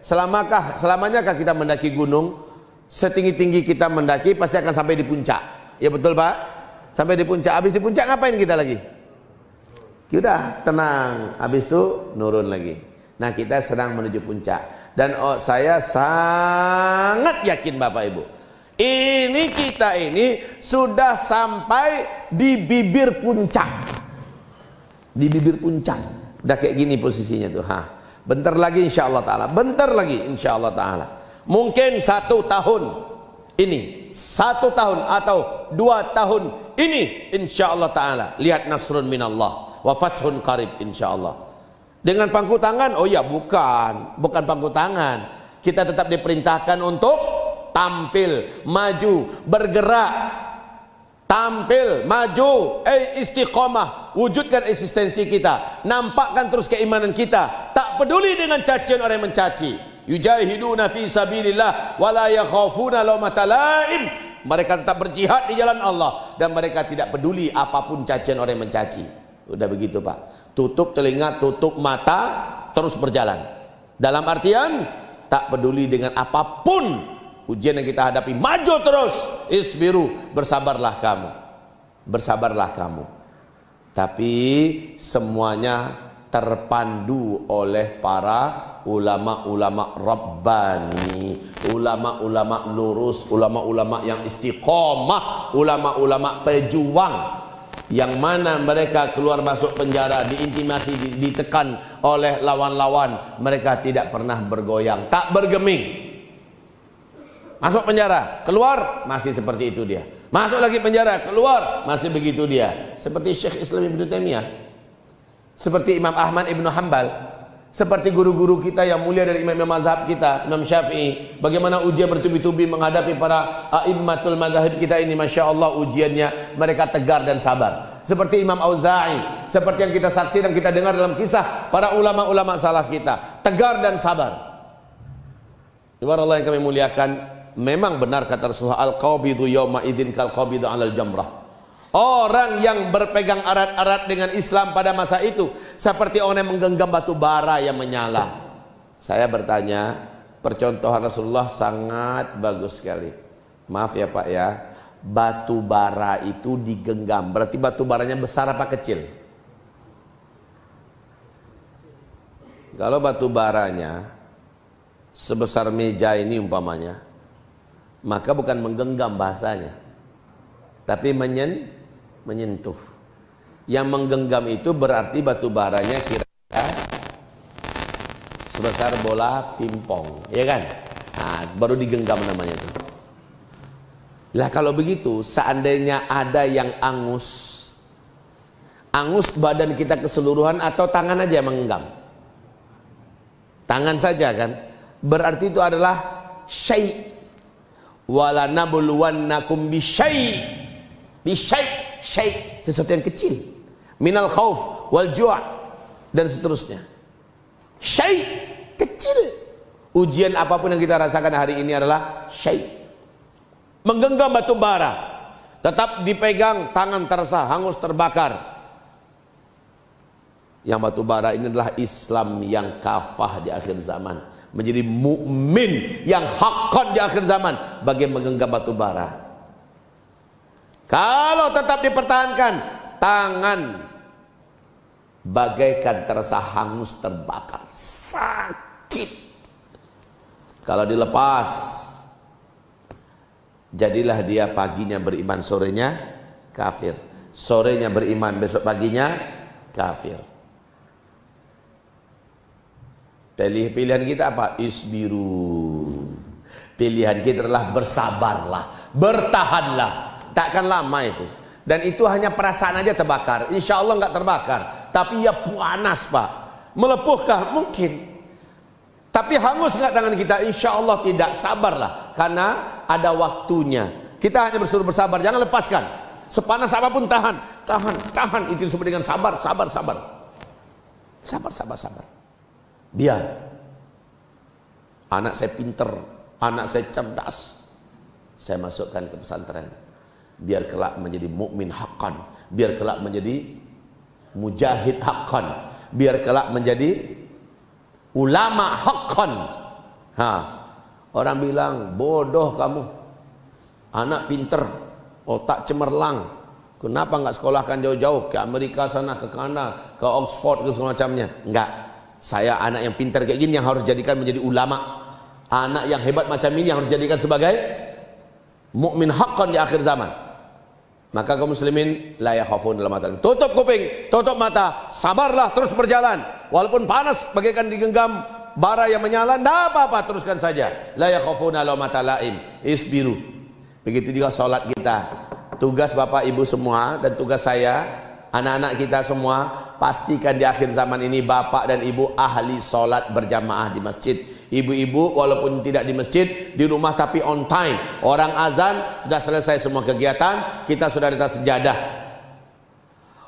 Selamanyakah kita mendaki gunung? Setinggi-tinggi kita mendaki pasti akan sampai di puncak. Ya betul, Pak? Sampai di puncak. Habis di puncak ngapain kita lagi? Sudah tenang. Habis itu nurun lagi. Nah, kita sedang menuju puncak. Dan saya sangat yakin Bapak Ibu, kita ini sudah sampai di bibir puncak. Di bibir puncak. Udah kayak gini posisinya tuh. Bentar lagi insyaallah ta'ala. Bentar lagi insyaallah ta'ala. Mungkin 1 tahun ini, 1 tahun atau 2 tahun ini insyaallah ta'ala. Lihat nasrun minallah wa fathun qarib insyaallah. Dengan pangku tangan? Oh ya, bukan pangku tangan. Kita tetap diperintahkan untuk tampil, maju, bergerak, tampil, maju, istiqomah, wujudkan eksistensi kita, nampakkan terus keimanan kita, tak peduli dengan cacian orang yang mencaci. Yujahiduna fi sabilillah wa la yakhafuna laumata laim. Mereka tetap berjihad di jalan Allah dan mereka tidak peduli apapun cacian orang yang mencaci. Udah begitu, Pak. Tutup telinga, tutup mata, terus berjalan. Dalam artian tak peduli dengan apapun ujian yang kita hadapi, maju terus. Isbiru, bersabarlah kamu. Bersabarlah kamu. Tapi semuanya terpandu oleh para ulama-ulama Rabbani, ulama-ulama lurus, ulama-ulama yang istiqomah, ulama-ulama pejuang, yang mana mereka keluar masuk penjara, diintimidasi, ditekan oleh lawan-lawan, mereka tidak pernah bergoyang, tak bergeming. Masuk penjara, keluar, masih seperti itu dia. Masuk lagi penjara, keluar, masih begitu dia. Seperti Syekh Islam Ibnu Taimiyah, seperti Imam Ahmad Ibnu Hanbal, seperti guru-guru kita yang mulia dari imam mazhab kita, Imam Syafi'i. Bagaimana ujian bertubi-tubi menghadapi para a'immatul mazhab kita ini, Masya Allah ujiannya, mereka tegar dan sabar. Seperti Imam Auza'i, seperti yang kita saksi dan kita dengar dalam kisah para ulama-ulama salaf kita, tegar dan sabar. Subhanallah yang kami muliakan, memang benar kata Rasulullah, al-qabidu yawma idzin kal qabidu 'alal jamrah. Orang yang berpegang erat-erat dengan Islam pada masa itu seperti orang yang menggenggam batu bara yang menyala. Saya bertanya, percontohan Rasulullah sangat bagus sekali. Maaf ya Pak ya, batu bara itu digenggam, berarti batu baranya besar apa kecil? Kalau batu baranya sebesar meja ini umpamanya, maka bukan menggenggam bahasanya. tapi menyentuh. Yang menggenggam itu berarti batu baranya kira-kira sebesar bola pingpong, ya kan? Nah, baru digenggam namanya itu. Lah kalau begitu, seandainya ada yang angus badan kita keseluruhan atau tangan aja yang menggenggam, tangan saja kan, berarti itu adalah syai'. Wala nabluwannakum bisyai', syai', sesuatu yang kecil, minal khauf wal ju' dan seterusnya. Syai' kecil. Ujian apapun yang kita rasakan hari ini adalah syai'. Menggenggam batu bara, tetap dipegang, tangan terasa hangus terbakar. Yang batu bara ini adalah Islam yang kafah di akhir zaman, menjadi mukmin yang haqqan di akhir zaman bagi menggenggam batu bara. Kalau tetap dipertahankan, tangan bagaikan terasa hangus terbakar, sakit. Kalau dilepas, jadilah dia paginya beriman, sorenya kafir. Sorenya beriman, besok paginya kafir. Pilihan kita apa? Isbiru. Pilihan kita adalah bersabarlah, bertahanlah. Takkan lama itu. Dan itu hanya perasaan aja terbakar. Insya Allah nggak terbakar, tapi ya panas pak. Melepuhkah? Mungkin. Tapi hangus nggak tangan kita? Insya Allah tidak. Sabarlah, karena ada waktunya. Kita hanya bersuruh bersabar, jangan lepaskan. Sepanas apapun tahan. Itu disebut dengan sabar. Biar anak saya pinter, anak saya cerdas, saya masukkan ke pesantren. Biar kelak menjadi mukmin haqqan, biar kelak menjadi mujahid haqqan, biar kelak menjadi ulama haqqan. Orang bilang bodoh kamu, anak pinter, otak cemerlang, kenapa nggak sekolahkan jauh-jauh ke Amerika sana, ke Kanada, ke Oxford, ke semacamnya? Enggak. Saya anak yang pintar kayak gini yang harus jadikan menjadi ulama. Anak yang hebat macam ini yang harus jadikan sebagai mukmin haqqan di akhir zaman. Maka kaum muslimin la yakhafun dalam mata. Tutup kuping, tutup mata, sabarlah, terus berjalan. Walaupun panas bagaikan digenggam bara yang menyala, tidak apa-apa, teruskan saja. La yakhafun laumata laim, isbiru. Begitu juga salat kita. Tugas Bapak Ibu semua dan tugas saya, anak-anak kita semua, pastikan di akhir zaman ini bapak dan ibu ahli sholat berjamaah di masjid. Ibu-ibu walaupun tidak di masjid, di rumah tapi on time. Orang azan sudah selesai semua kegiatan, kita sudah di atas sejadah.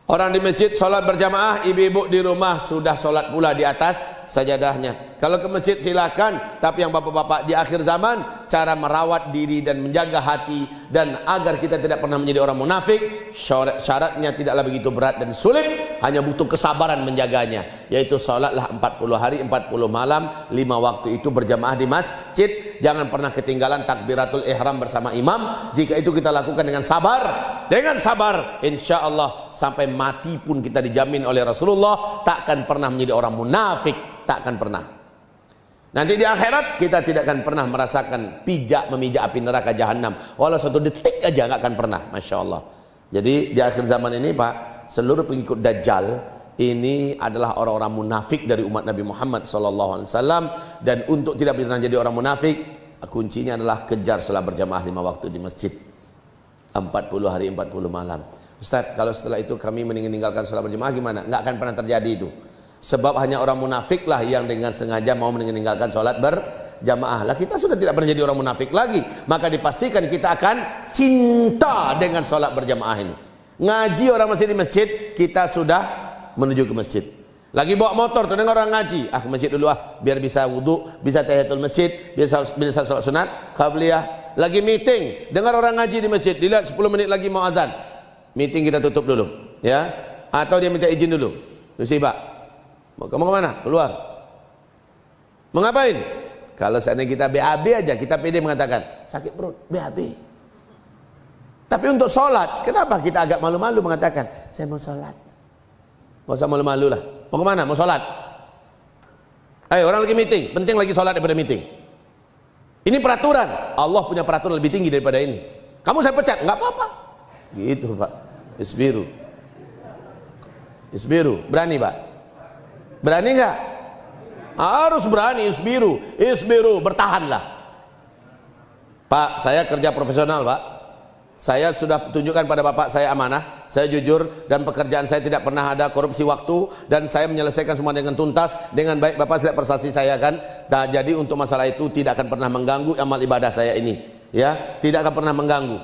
Orang di masjid sholat berjamaah, ibu-ibu di rumah sudah sholat pula di atas sajadahnya. Kalau ke masjid silakan, tapi yang bapak-bapak di akhir zaman, cara merawat diri dan menjaga hati, dan agar kita tidak pernah menjadi orang munafik, syaratnya tidaklah begitu berat dan sulit, hanya butuh kesabaran menjaganya, yaitu sholatlah 40 hari 40 malam 5 waktu itu berjamaah di masjid. Jangan pernah ketinggalan takbiratul ihram bersama imam. Jika itu kita lakukan dengan sabar, insya Allah sampai mati pun kita dijamin oleh Rasulullah takkan pernah menjadi orang munafik, takkan pernah. Nanti di akhirat kita tidak akan pernah merasakan memijak api neraka jahanam, walau 1 detik aja nggak akan pernah. Masya Allah. Jadi di akhir zaman ini Pak, seluruh pengikut Dajjal ini adalah orang-orang munafik dari umat Nabi Muhammad SAW. Dan untuk tidak pernah jadi orang munafik, kuncinya adalah kejar salat berjamaah 5 waktu di masjid, 40 hari 40 malam. Ustaz, kalau setelah itu kami meninggalkan salat berjamaah gimana? Nggak akan pernah terjadi itu. Sebab hanya orang munafik lah yang dengan sengaja mau meninggalkan sholat berjamaah. Lah kita sudah tidak pernah jadi orang munafik lagi. Maka dipastikan kita akan cinta dengan sholat berjamaah ini. Ngaji orang masih di masjid, kita sudah menuju ke masjid. Lagi bawa motor, terdengar orang ngaji, ke masjid dulu biar bisa wudhu, bisa tahiyatul masjid, bisa sholat sunat, qabliyah. Lagi meeting, dengar orang ngaji di masjid, dilihat 10 menit lagi mau azan, meeting kita tutup dulu, ya. Atau dia minta izin dulu, Pak, kamu kemana? Keluar. Mau ngapain? Kalau seandainya kita BAB aja, kita pede mengatakan sakit perut, BAB. Tapi untuk sholat, kenapa kita agak malu-malu mengatakan saya mau sholat? Gak usah malu-malu lah. Mau kemana? Mau sholat. Ayo, orang lagi meeting, penting lagi sholat daripada meeting. Ini peraturan. Allah punya peraturan lebih tinggi daripada ini. Kamu saya pecat, nggak apa-apa. Gitu Pak. Isbiru. Isbiru. Berani Pak? Berani nggak? Harus berani. Isbiru. Isbiru. Bertahanlah. Pak, saya kerja profesional Pak. Saya sudah tunjukkan pada Bapak saya amanah, saya jujur, dan pekerjaan saya tidak pernah ada korupsi waktu, dan saya menyelesaikan semua dengan tuntas, dengan baik. Bapak lihat prestasi saya kan. Nah, jadi untuk masalah itu tidak akan pernah mengganggu amal ibadah saya ini, ya, tidak akan pernah mengganggu.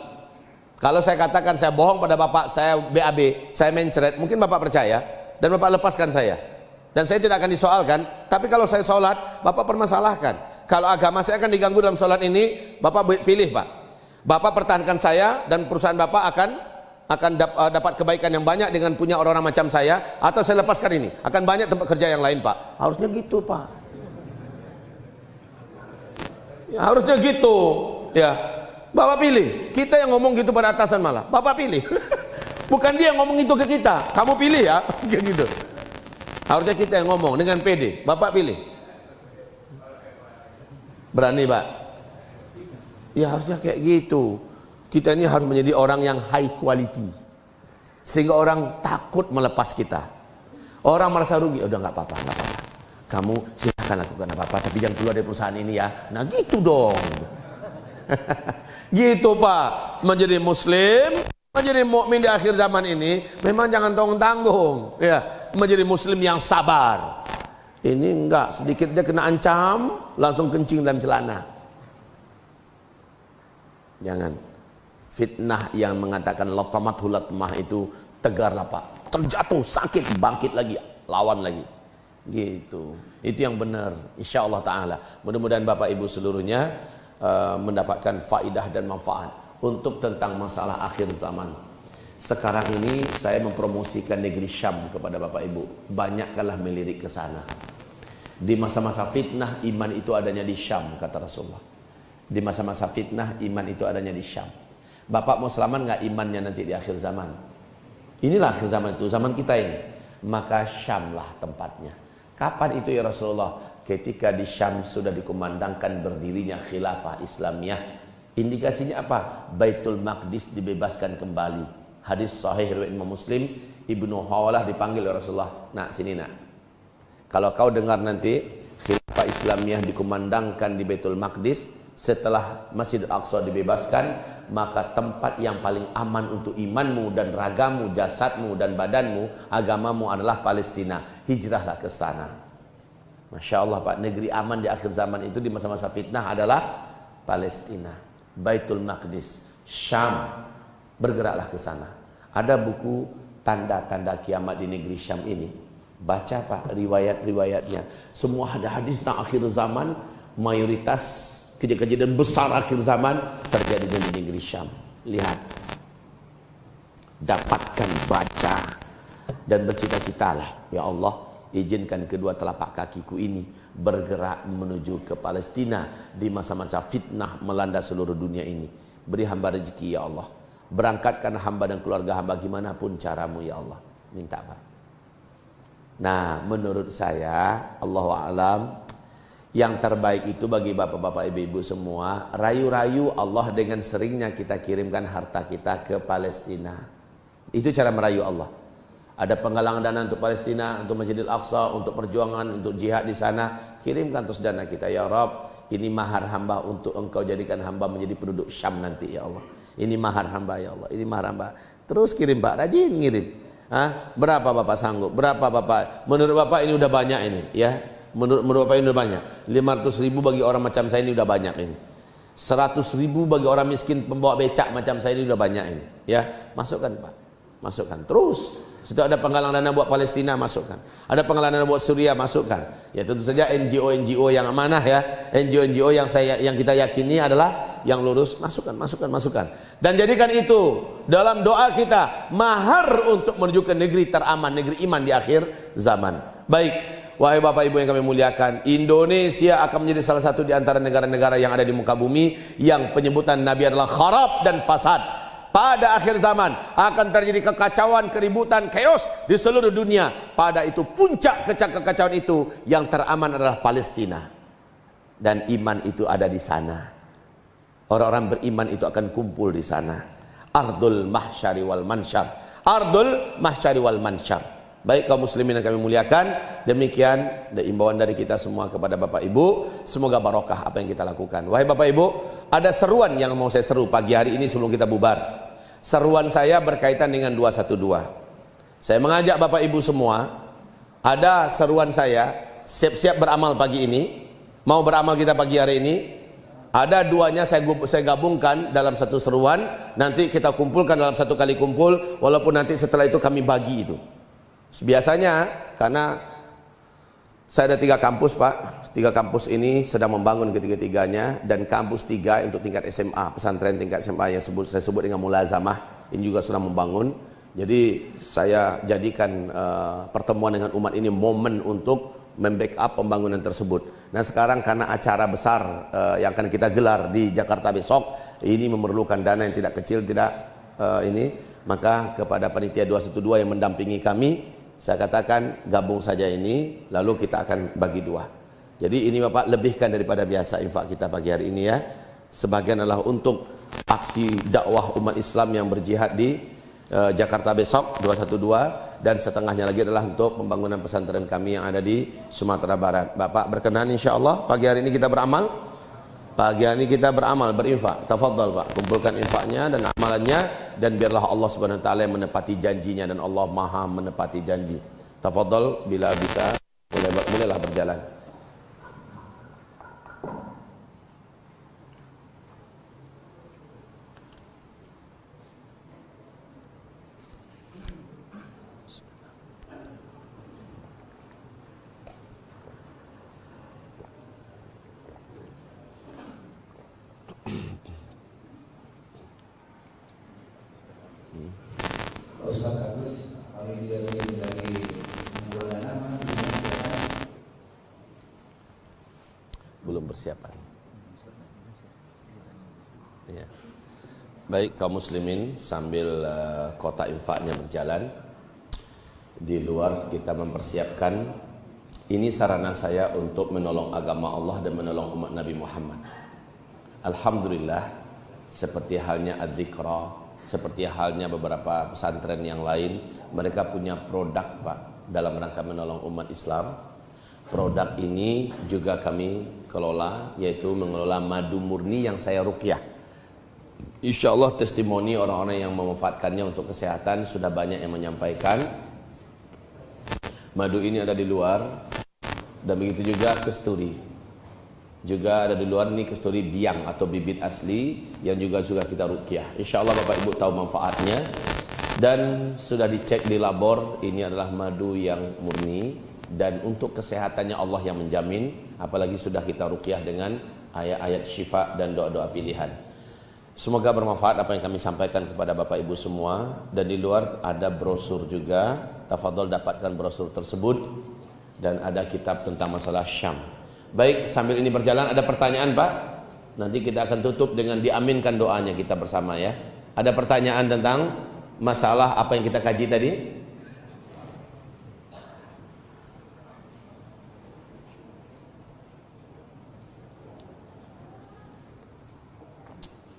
Kalau saya katakan saya bohong pada Bapak, saya BAB, saya mencret, mungkin Bapak percaya dan Bapak lepaskan saya, dan saya tidak akan disoalkan. Tapi kalau saya sholat, Bapak permasalahkan. Kalau agama saya akan diganggu dalam sholat ini, Bapak pilih Pak. Bapak pertahankan saya, dan perusahaan Bapak akan dapat kebaikan yang banyak dengan punya orang-orang macam saya, atau saya lepaskan ini, akan banyak tempat kerja yang lain Pak. Harusnya gitu Pak, ya, harusnya gitu ya. Bapak pilih. Kita yang ngomong gitu pada atasan malah Bapak pilih. Bukan dia yang ngomong itu ke kita, kamu pilih ya. Gitu. Harusnya kita yang ngomong dengan pede. Bapak pilih. Berani Pak? Ya harusnya kayak gitu. Kita ini harus menjadi orang yang high quality, sehingga orang takut melepas kita. Orang merasa rugi, udah nggak apa-apa, nggak apa-apa. Kamu silahkan lakukan apa-apa, tapi jangan keluar dari perusahaan ini ya. Nah gitu dong. Gitu Pak. Menjadi muslim, menjadi mukmin di akhir zaman ini memang jangan tanggung-tanggung. Ya, menjadi muslim yang sabar. Ini enggak, sedikit dia kena ancam, langsung kencing dalam celana. Jangan. Fitnah yang mengatakan latamatul latmah itu tegarlah Pak, terjatuh sakit bangkit lagi, lawan lagi, gitu. Itu yang benar, insya Allah Taala. Mudah-mudahan Bapak Ibu seluruhnya mendapatkan faidah dan manfaat untuk tentang masalah akhir zaman. Sekarang ini saya mempromosikan negeri Syam kepada Bapak Ibu. Banyakkanlah melirik ke sana. Di masa-masa fitnah, iman itu adanya di Syam, kata Rasulullah. Di masa-masa fitnah, iman itu adanya di Syam. Bapak mau selamat nggak imannya nanti di akhir zaman? Inilah akhir zaman itu, zaman kita ini. Maka Syamlah tempatnya. Kapan itu ya Rasulullah? Ketika di Syam sudah dikumandangkan berdirinya khilafah Islamiyah. Indikasinya apa? Baitul Maqdis dibebaskan kembali. Hadis sahih riwayat Imam Muslim. Ibnu Hawalah dipanggil oleh Rasulullah. Nak, sini nak. Kalau kau dengar nanti khilafah Islamiyah dikumandangkan di Baitul Maqdis setelah Masjid Al-Aqsa dibebaskan, maka tempat yang paling aman untuk imanmu dan ragamu, jasadmu dan badanmu, agamamu adalah Palestina. Hijrahlah ke sana. Masya Allah Pak, negeri aman di akhir zaman itu di masa-masa fitnah adalah Palestina, Baitul Maqdis, Syam. Bergeraklah ke sana. Ada buku tanda-tanda kiamat di negeri Syam ini. Baca Pak riwayat-riwayatnya. Semua ada hadis tentang akhir zaman. Mayoritas kejadian besar akhir zaman terjadi di negeri Syam. Lihat, dapatkan, baca, dan bercita-citalah, ya Allah, izinkan kedua telapak kakiku ini bergerak menuju ke Palestina di masa-masa fitnah melanda seluruh dunia ini. Beri hamba rezeki ya Allah, berangkatkan hamba dan keluarga hamba gimana pun caramu ya Allah. Minta Pak. Nah, menurut saya, Allahu a'lam, yang terbaik itu bagi bapak-bapak ibu-ibu semua, rayu-rayu Allah dengan seringnya kita kirimkan harta kita ke Palestina. Itu cara merayu Allah. Ada penggalangan dana untuk Palestina, untuk Masjidil Aqsa, untuk perjuangan, untuk jihad di sana. Kirimkan terus dana kita, ya Rabb. Ini mahar hamba untuk engkau jadikan hamba menjadi penduduk Syam nanti ya Allah. Ini mahar hamba ya Allah. Ini mahar hamba. Terus kirim Pak, rajin ngirim. Hah? Berapa Bapak sanggup? Berapa Bapak? Menurut Bapak ini udah banyak ini ya. Menurut Bapak ini udah banyak. 500.000 bagi orang macam saya ini udah banyak ini. 100.000 bagi orang miskin pembawa becak macam saya ini udah banyak ini. Ya, masukkan Pak. Masukkan terus. Setelah ada penggalangan dana buat Palestina, masukkan. Ada penggalangan dana buat Suriah, masukkan. Ya tentu saja NGO yang amanah ya. NGO yang kita yakini adalah yang lurus, masukkan. Dan jadikan itu dalam doa kita mahar untuk menuju ke negeri teraman, negeri iman di akhir zaman. Baik. Wahai Bapak Ibu yang kami muliakan, Indonesia akan menjadi salah satu di antara negara-negara yang ada di muka bumi yang penyebutan Nabi adalah kharab dan fasad. Pada akhir zaman akan terjadi kekacauan, keributan, chaos di seluruh dunia. Pada itu puncak kekacauan itu yang teraman adalah Palestina. Dan iman itu ada di sana. Orang-orang beriman itu akan kumpul di sana. Ardul mahsyari wal mansyar. Ardul mahsyari wal mansyar. Baik kaum muslimin yang kami muliakan, demikian imbauan dari kita semua kepada Bapak Ibu. Semoga barokah apa yang kita lakukan. Wahai Bapak Ibu, ada seruan yang mau saya seru pagi hari ini sebelum kita bubar. Seruan saya berkaitan dengan 212. Saya mengajak Bapak Ibu semua, ada seruan saya, siap-siap beramal pagi ini. Mau beramal kita pagi hari ini. Ada duanya saya gabungkan dalam satu seruan. Nanti kita kumpulkan dalam satu kali kumpul. Walaupun nanti setelah itu kami bagi itu. Biasanya karena saya ada 3 kampus Pak. 3 kampus ini sedang membangun ketiga-tiganya. Dan kampus 3 untuk tingkat SMA. Pesantren tingkat SMA yang saya sebut dengan mulazamah. Ini juga sudah membangun. Jadi saya jadikan pertemuan dengan umat ini momen untuk membackup pembangunan tersebut. Nah sekarang karena acara besar yang akan kita gelar di Jakarta besok, ini memerlukan dana yang tidak kecil, maka kepada panitia 212 yang mendampingi kami, saya katakan gabung saja ini, lalu kita akan bagi 2. Jadi ini Bapak lebihkan daripada biasa infak kita pagi hari ini ya. Sebagian adalah untuk aksi dakwah umat Islam yang berjihad di Jakarta besok 212, dan setengahnya lagi adalah untuk pembangunan pesantren kami yang ada di Sumatera Barat. Bapak berkenan insya Allah pagi hari ini kita beramal. Pagi hari ini kita beramal, berinfak. Tafadhal Pak, kumpulkan infaknya dan amalannya, dan biarlah Allah Subhanahu wa taala yang menepati janjinya, dan Allah Maha menepati janji. Tafadhal, bila bisa mulailah berjalan. Ustaz Agus, paling dia dari bulan nama belum persiapan. Ya. Baik kaum muslimin, sambil kotak infaknya berjalan, di luar kita mempersiapkan. Ini sarana saya untuk menolong agama Allah dan menolong umat Nabi Muhammad. Alhamdulillah, seperti halnya Ad-Dzikra, seperti halnya beberapa pesantren yang lain, mereka punya produk Pak dalam rangka menolong umat Islam. Produk ini juga kami kelola, yaitu mengelola madu murni yang saya ruqyah. Insya Allah testimoni orang-orang yang memanfaatkannya untuk kesehatan sudah banyak yang menyampaikan. Madu ini ada di luar, dan begitu juga kesturi. Juga ada di luar ini kesturi biang atau bibit asli yang juga sudah kita ruqyah. Insya Allah Bapak Ibu tahu manfaatnya, dan sudah dicek di labor. Ini adalah madu yang murni, dan untuk kesehatannya Allah yang menjamin. Apalagi sudah kita ruqyah dengan ayat-ayat syifa dan doa-doa pilihan. Semoga bermanfaat apa yang kami sampaikan kepada Bapak Ibu semua. Dan di luar ada brosur juga. Tafadhol dapatkan brosur tersebut, dan ada kitab tentang masalah Syam. Baik, sambil ini berjalan, ada pertanyaan Pak? Nanti kita akan tutup dengan diaminkan doanya kita bersama ya. Ada pertanyaan tentang masalah apa yang kita kaji tadi?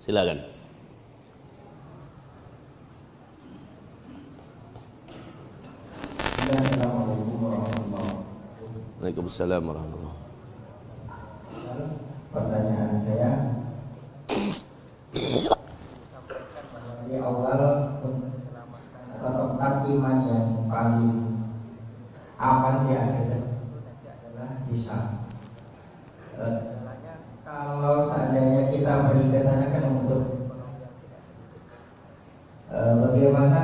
Silakan. Assalamualaikum warahmatullahi wabarakatuh. Waalaikumsalam warahmatullahi wabarakatuh. Pertanyaan saya, di awal atau tempat iman yang paling aman di akhir adalah di Syam. Kalau seandainya kita pergi ke sana kan untuk bagaimana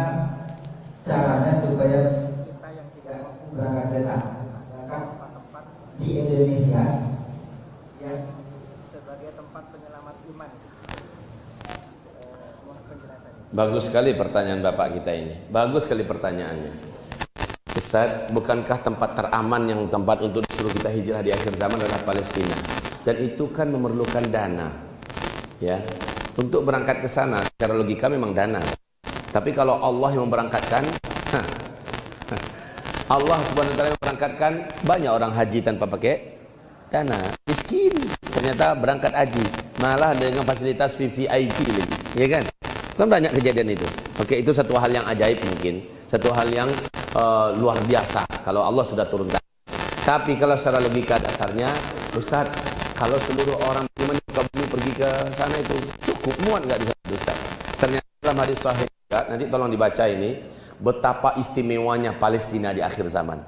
caranya supaya kita yang tidak berangkat ke sana, berangkat di Indonesia yang sebagai tempat penyelamat iman. Bagus sekali pertanyaan Bapak kita ini. Bagus sekali pertanyaannya. Ustaz, bukankah tempat teraman yang tempat untuk disuruh kita hijrah di akhir zaman adalah Palestina? Dan itu kan memerlukan dana. Ya. Untuk berangkat ke sana secara logika memang dana. Tapi kalau Allah yang memberangkatkan, Allah Subhanahu wa taala yang memberangkatkan, banyak orang haji tanpa pakai dana. Miskin ternyata berangkat haji, malah dengan fasilitas VVIP lagi, ya kan? Kan banyak kejadian itu. Oke, itu satu hal yang ajaib mungkin, satu hal yang luar biasa kalau Allah sudah turunkan. Tapi kalau secara logika dasarnya, Ustaz, kalau seluruh orang beriman di muka bumi pergi ke sana itu cukup muat nggak di sana, Ustaz? Ternyata dalam hadis sahih juga, nanti tolong dibaca ini, betapa istimewanya Palestina di akhir zaman.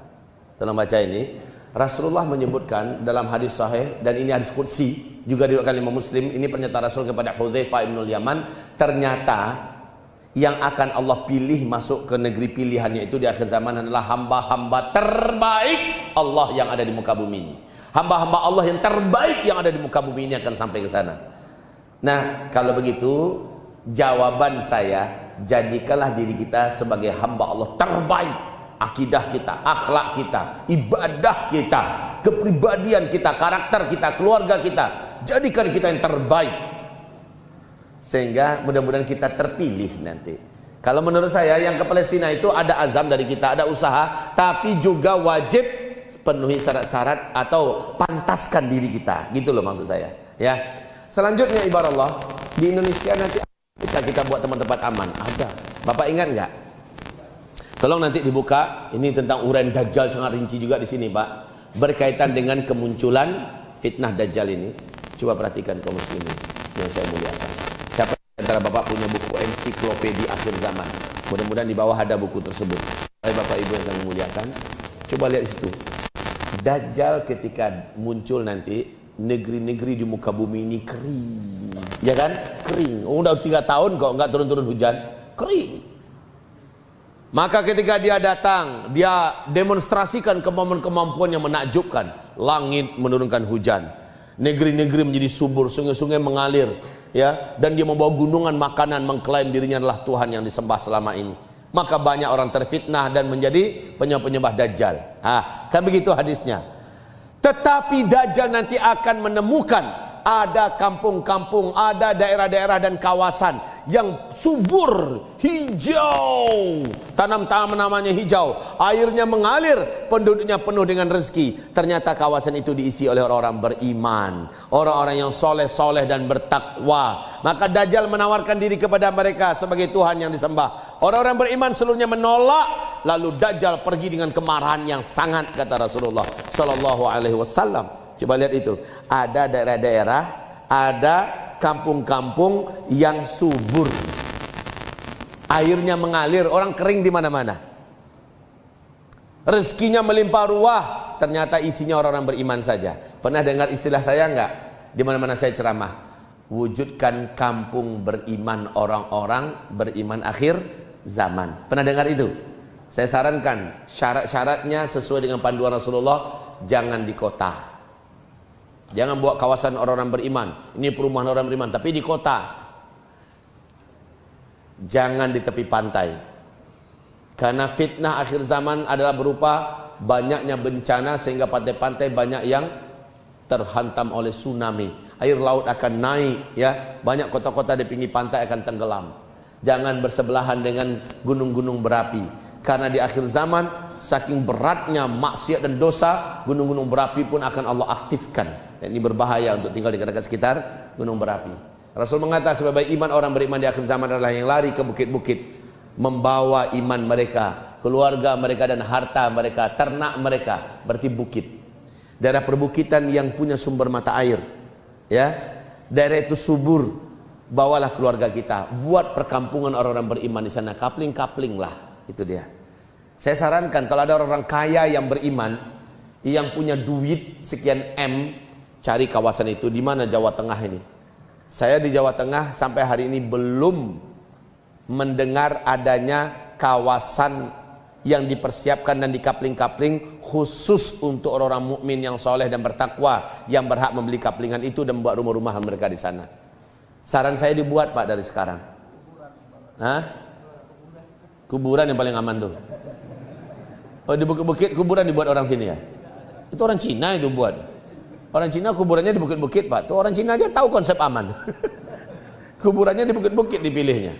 Tolong baca ini. Rasulullah menyebutkan dalam hadis sahih, dan ini hadis qudsi juga diriwayatkan Imam Muslim, ini pernyataan Rasul kepada Hudzaifah bin Yaman, ternyata yang akan Allah pilih masuk ke negeri pilihannya itu di akhir zaman adalah hamba-hamba terbaik Allah yang ada di muka bumi ini. Hamba-hamba Allah yang terbaik yang ada di muka bumi ini akan sampai ke sana. Nah, kalau begitu jawaban saya, jadikanlah diri kita sebagai hamba Allah terbaik. Akidah kita, akhlak kita, ibadah kita, kepribadian kita, karakter kita, keluarga kita, jadikan kita yang terbaik, sehingga mudah-mudahan kita terpilih nanti. Kalau menurut saya yang ke Palestina itu ada azam dari kita, ada usaha, tapi juga wajib penuhi syarat-syarat atau pantaskan diri kita, gitu loh maksud saya. Ya. Selanjutnya ibarat Allah, di Indonesia nanti bisa kita buat tempat-tempat aman. Ada. Bapak ingat nggak? Tolong nanti dibuka, ini tentang uraian Dajjal sangat rinci juga di sini, Pak. Berkaitan dengan kemunculan fitnah Dajjal ini. Coba perhatikan kaum muslimin yang saya muliakan. Siapa antara Bapak punya buku ensiklopedi akhir zaman? Mudah-mudahan di bawah ada buku tersebut. Hai Bapak Ibu yang kami muliakan, coba lihat di situ. Dajjal ketika muncul nanti, negeri-negeri di muka bumi ini kering. Ya kan? Kering. Oh, udah 3 tahun kok nggak turun-turun hujan. Kering. Maka ketika dia datang, dia demonstrasikan kemampuan-kemampuan yang menakjubkan. Langit menurunkan hujan, negeri-negeri menjadi subur, sungai-sungai mengalir, ya, dan dia membawa gunungan makanan, mengklaim dirinya adalah Tuhan yang disembah selama ini. Maka banyak orang terfitnah dan menjadi penyembah Dajjal. Kan begitu hadisnya. Tetapi Dajjal nanti akan menemukan ada kampung-kampung, ada daerah-daerah dan kawasan yang subur, hijau, tanam namanya hijau, airnya mengalir, penduduknya penuh dengan rezeki. Ternyata kawasan itu diisi oleh orang-orang beriman, orang-orang yang soleh-soleh dan bertakwa. Maka Dajjal menawarkan diri kepada mereka sebagai Tuhan yang disembah. Orang-orang beriman seluruhnya menolak. Lalu Dajjal pergi dengan kemarahan yang sangat, kata Rasulullah Sallallahu Alaihi Wasallam. Coba lihat itu, ada daerah-daerah, ada kampung-kampung yang subur, airnya mengalir, orang kering di mana-mana, rezekinya melimpah ruah, ternyata isinya orang-orang beriman saja. Pernah dengar istilah saya enggak? Di mana-mana saya ceramah, wujudkan kampung beriman, orang-orang beriman akhir zaman. Pernah dengar itu? Saya sarankan syarat-syaratnya sesuai dengan panduan Rasulullah, jangan di kota. Jangan buat kawasan orang-orang beriman, ini perumahan orang beriman, tapi di kota. Jangan di tepi pantai. Karena fitnah akhir zaman adalah berupa banyaknya bencana sehingga pantai-pantai banyak yang terhantam oleh tsunami. Air laut akan naik, ya. Banyak kota-kota di pinggir pantai akan tenggelam. Jangan bersebelahan dengan gunung-gunung berapi. Karena di akhir zaman saking beratnya maksiat dan dosa, gunung-gunung berapi pun akan Allah aktifkan. Dan ini berbahaya untuk tinggal di dekat sekitar gunung berapi. Rasul mengatakan sebagai iman orang beriman di akhir zaman adalah yang lari ke bukit-bukit, membawa iman mereka, keluarga mereka dan harta mereka, ternak mereka, berarti bukit. Daerah perbukitan yang punya sumber mata air, ya. Daerah itu subur, bawalah keluarga kita, buat perkampungan orang-orang beriman di sana, kapling-kapling lah, itu dia. Saya sarankan kalau ada orang-orang kaya yang beriman, yang punya duit sekian M, cari kawasan itu. Di mana Jawa Tengah ini? Saya di Jawa Tengah sampai hari ini belum mendengar adanya kawasan yang dipersiapkan dan dikapling-kapling khusus untuk orang-orang mukmin yang soleh dan bertakwa, yang berhak membeli kaplingan itu dan membuat rumah-rumahan mereka di sana. Saran saya dibuat, Pak, dari sekarang. Kuburan yang paling aman tuh. Oh, di bukit-bukit kuburan dibuat orang sini ya? Itu orang Cina itu buat. Orang Cina kuburannya di bukit-bukit, Pak. Tuh orang Cina aja tahu konsep aman. Kuburannya di bukit-bukit dipilihnya.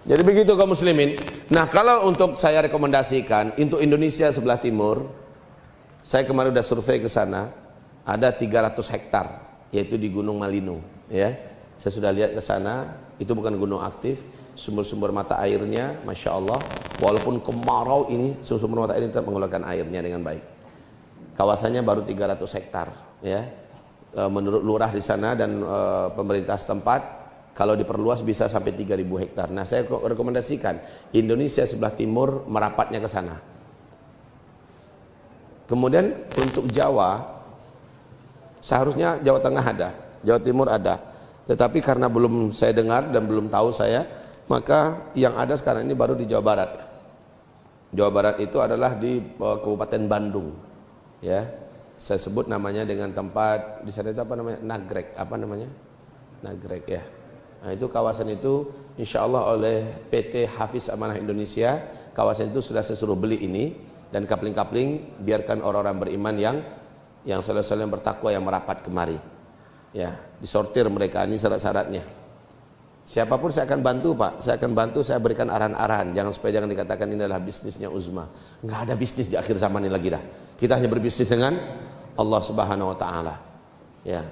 Jadi begitu kaum muslimin. Nah, kalau untuk saya rekomendasikan untuk Indonesia sebelah timur, saya kemarin udah survei ke sana, ada 300 hektar, yaitu di Gunung Malino, ya. Saya sudah lihat ke sana, itu bukan gunung aktif. sumber-sumber mata airnya, Masya Allah, walaupun kemarau ini, sumber mata air ini tetap mengeluarkan airnya dengan baik. Kawasannya baru 300 hektar, ya. Menurut lurah di sana dan pemerintah setempat, kalau diperluas bisa sampai 3.000 hektar. Nah, saya rekomendasikan Indonesia sebelah timur merapatnya ke sana. Kemudian untuk Jawa, seharusnya Jawa Tengah ada, Jawa Timur ada. Tetapi karena belum saya dengar dan belum tahu saya, maka yang ada sekarang ini baru di Jawa Barat. Jawa Barat itu adalah di Kabupaten Bandung, ya. Saya sebut namanya dengan tempat di sana itu apa namanya? Nagrek, apa namanya? Nagrek, ya. Nah, itu kawasan itu insya Allah oleh PT Hafiz Amanah Indonesia, kawasan itu sudah saya suruh beli ini, dan kapling-kapling biarkan orang-orang beriman yang saleh-saleh yang bertakwa yang merapat kemari, ya, disortir mereka, ini syarat-syaratnya. Siapapun saya akan bantu, Pak, saya akan bantu, saya berikan arahan-arahan, supaya jangan dikatakan ini adalah bisnisnya Uzma. Nggak ada bisnis di akhir zaman ini lagi dah. Kita hanya berbisnis dengan Allah Subhanahu wa taala. Ya.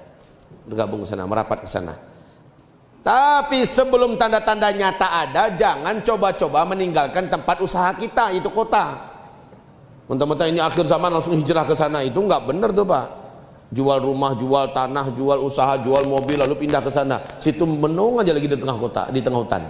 Bergabung ke sana, merapat ke sana. Tapi sebelum tanda-tanda nyata ada, jangan coba-coba meninggalkan tempat usaha kita, itu kota. Mentang-mentang ini akhir zaman langsung hijrah ke sana, itu enggak benar tuh, Pak. Jual rumah, jual tanah, jual usaha, jual mobil lalu pindah ke sana. Situ menung aja lagi di tengah kota, di tengah hutan.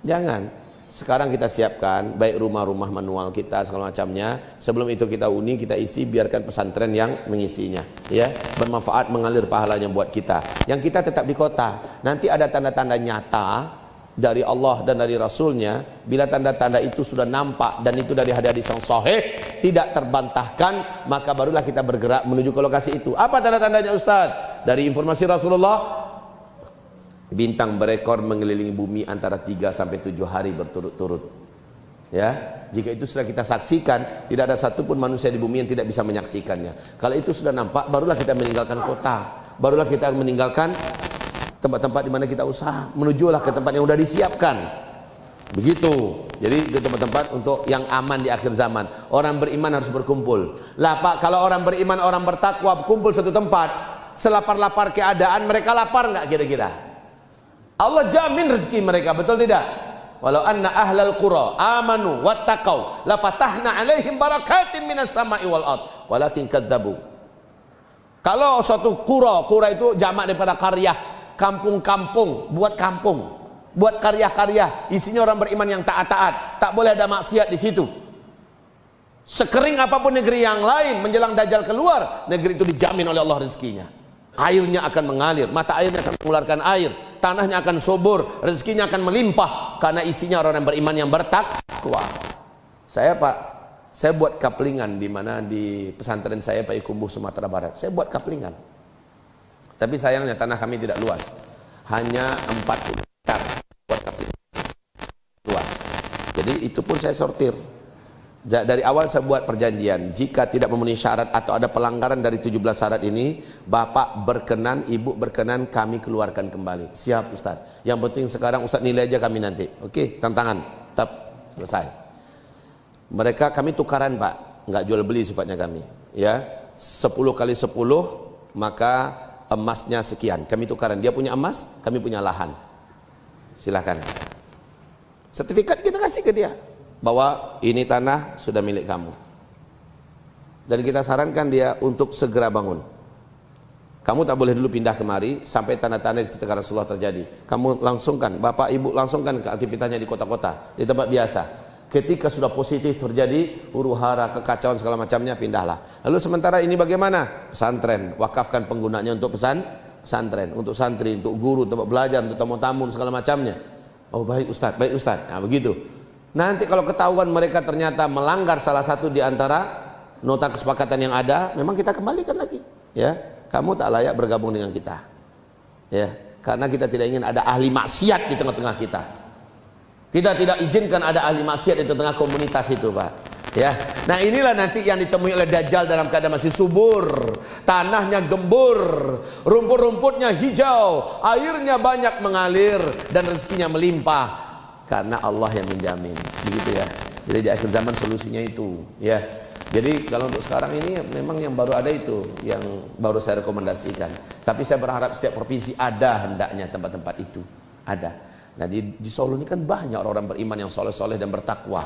Jangan. Sekarang kita siapkan baik rumah-rumah manual kita segala macamnya. Sebelum itu kita uni, kita isi, biarkan pesantren yang mengisinya, ya, bermanfaat, mengalir pahalanya buat kita. Yang kita tetap di kota. Nanti ada tanda-tanda nyata dari Allah dan dari Rasulnya. Bila tanda-tanda itu sudah nampak dan itu dari hadis yang sahih, tidak terbantahkan, maka barulah kita bergerak menuju ke lokasi itu. Apa tanda-tandanya, Ustaz? Dari informasi Rasulullah, bintang berekor mengelilingi bumi antara 3 sampai 7 hari berturut-turut. Ya, jika itu sudah kita saksikan, tidak ada satupun manusia di bumi yang tidak bisa menyaksikannya. Kalau itu sudah nampak, barulah kita meninggalkan kota, barulah kita meninggalkan tempat-tempat di mana kita usaha, menujulah ke tempat yang sudah disiapkan. Begitu. Jadi itu tempat-tempat untuk yang aman di akhir zaman. Orang beriman harus berkumpul. Lah, Pak, kalau orang beriman, orang bertakwa kumpul satu tempat, selapar-lapar keadaan, mereka lapar nggak kira-kira? Allah jamin rezeki mereka, betul tidak? Walau anna ahlal qura amanu wattaqau la fatahna alaihim barakatin minas sama'i wal ard walakin kadzabu. Kalau suatu qura itu jamak daripada qaryah, kampung-kampung, buat kampung, buat karya-karya, isinya orang beriman yang taat-taat, tak boleh ada maksiat di situ. Sekering apapun negeri yang lain menjelang dajjal keluar, negeri itu dijamin oleh Allah rezekinya. Airnya akan mengalir, mata airnya akan mengeluarkan air, tanahnya akan subur, rezekinya akan melimpah karena isinya orang beriman yang bertakwa. Saya, Pak, saya buat kaplingan di mana di pesantren saya Pak Ikumbuh Sumatera Barat. Saya buat kaplingan. Tapi sayangnya tanah kami tidak luas. Hanya 40 hektar buat kaplingan. Luas. Jadi itu pun saya sortir. Dari awal saya buat perjanjian, jika tidak memenuhi syarat atau ada pelanggaran dari 17 syarat ini, Bapak berkenan, Ibu berkenan, kami keluarkan kembali. Siap, Ustaz. Yang penting sekarang Ustaz nilai aja kami nanti. Oke, tantangan. Tetap selesai. Mereka kami tukaran, Pak. Nggak jual beli sifatnya kami. Ya, 10 kali 10, maka emasnya sekian. Kami tukaran. Dia punya emas, kami punya lahan. Silakan. Sertifikat kita kasih ke dia bahwa ini tanah sudah milik kamu, dan kita sarankan dia untuk segera bangun. Kamu tak boleh dulu pindah kemari sampai tanda-tanda cerita Rasulullah terjadi. Kamu langsungkan, Bapak Ibu langsungkan ke aktivitasnya di kota-kota, di tempat biasa. Ketika sudah positif terjadi huru-hara, kekacauan segala macamnya, pindahlah. Lalu sementara ini bagaimana? Pesantren, wakafkan penggunanya untuk pesantren, untuk santri, untuk guru, untuk belajar, untuk tamu-tamu segala macamnya. Oh baik Ustaz, baik Ustaz. Nah begitu. Nanti kalau ketahuan mereka ternyata melanggar salah satu di antara nota kesepakatan yang ada, memang kita kembalikan lagi. Ya, kamu tak layak bergabung dengan kita. Ya, karena kita tidak ingin ada ahli maksiat di tengah-tengah kita. Kita tidak izinkan ada ahli maksiat di tengah komunitas itu, Pak. Ya, nah inilah nanti yang ditemui oleh Dajjal dalam keadaan masih subur, tanahnya gembur, rumput-rumputnya hijau, airnya banyak mengalir dan rezekinya melimpah. Karena Allah yang menjamin, begitu ya. Jadi di akhir zaman solusinya itu, ya. Jadi kalau untuk sekarang ini memang yang baru ada itu, yang baru saya rekomendasikan. Tapi saya berharap setiap provinsi ada hendaknya tempat-tempat itu, ada. Nah di Solo ini kan banyak orang beriman yang soleh-soleh dan bertakwa.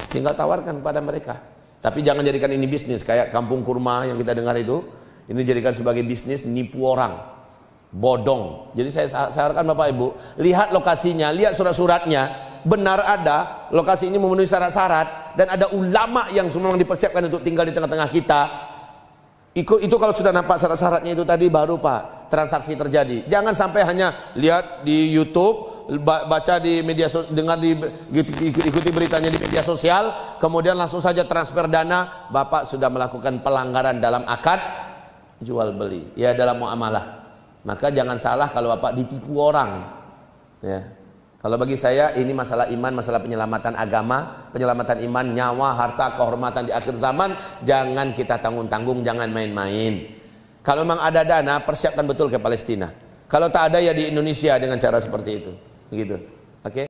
Tinggal tawarkan pada mereka. Tapi jangan jadikan ini bisnis kayak kampung kurma yang kita dengar itu. Ini jadikan sebagai bisnis, nipu orang, bodong. Jadi saya sarankan Bapak Ibu, lihat lokasinya, lihat surat-suratnya, benar ada lokasi ini memenuhi syarat-syarat dan ada ulama yang memang dipersiapkan untuk tinggal di tengah-tengah kita. Itu kalau sudah nampak syarat-syaratnya itu tadi baru Pak transaksi terjadi. Jangan sampai hanya lihat di YouTube, baca di media, dengar ikuti beritanya di media sosial, kemudian langsung saja transfer dana. Bapak sudah melakukan pelanggaran dalam akad jual beli, ya dalam muamalah. Maka jangan salah kalau Bapak ditipu orang. Ya. Kalau bagi saya ini masalah iman, masalah penyelamatan agama, penyelamatan iman, nyawa, harta, kehormatan di akhir zaman, jangan kita tanggung-tanggung, jangan main-main. Kalau memang ada dana, persiapkan betul ke Palestina. Kalau tak ada ya di Indonesia dengan cara seperti itu. Begitu. Oke?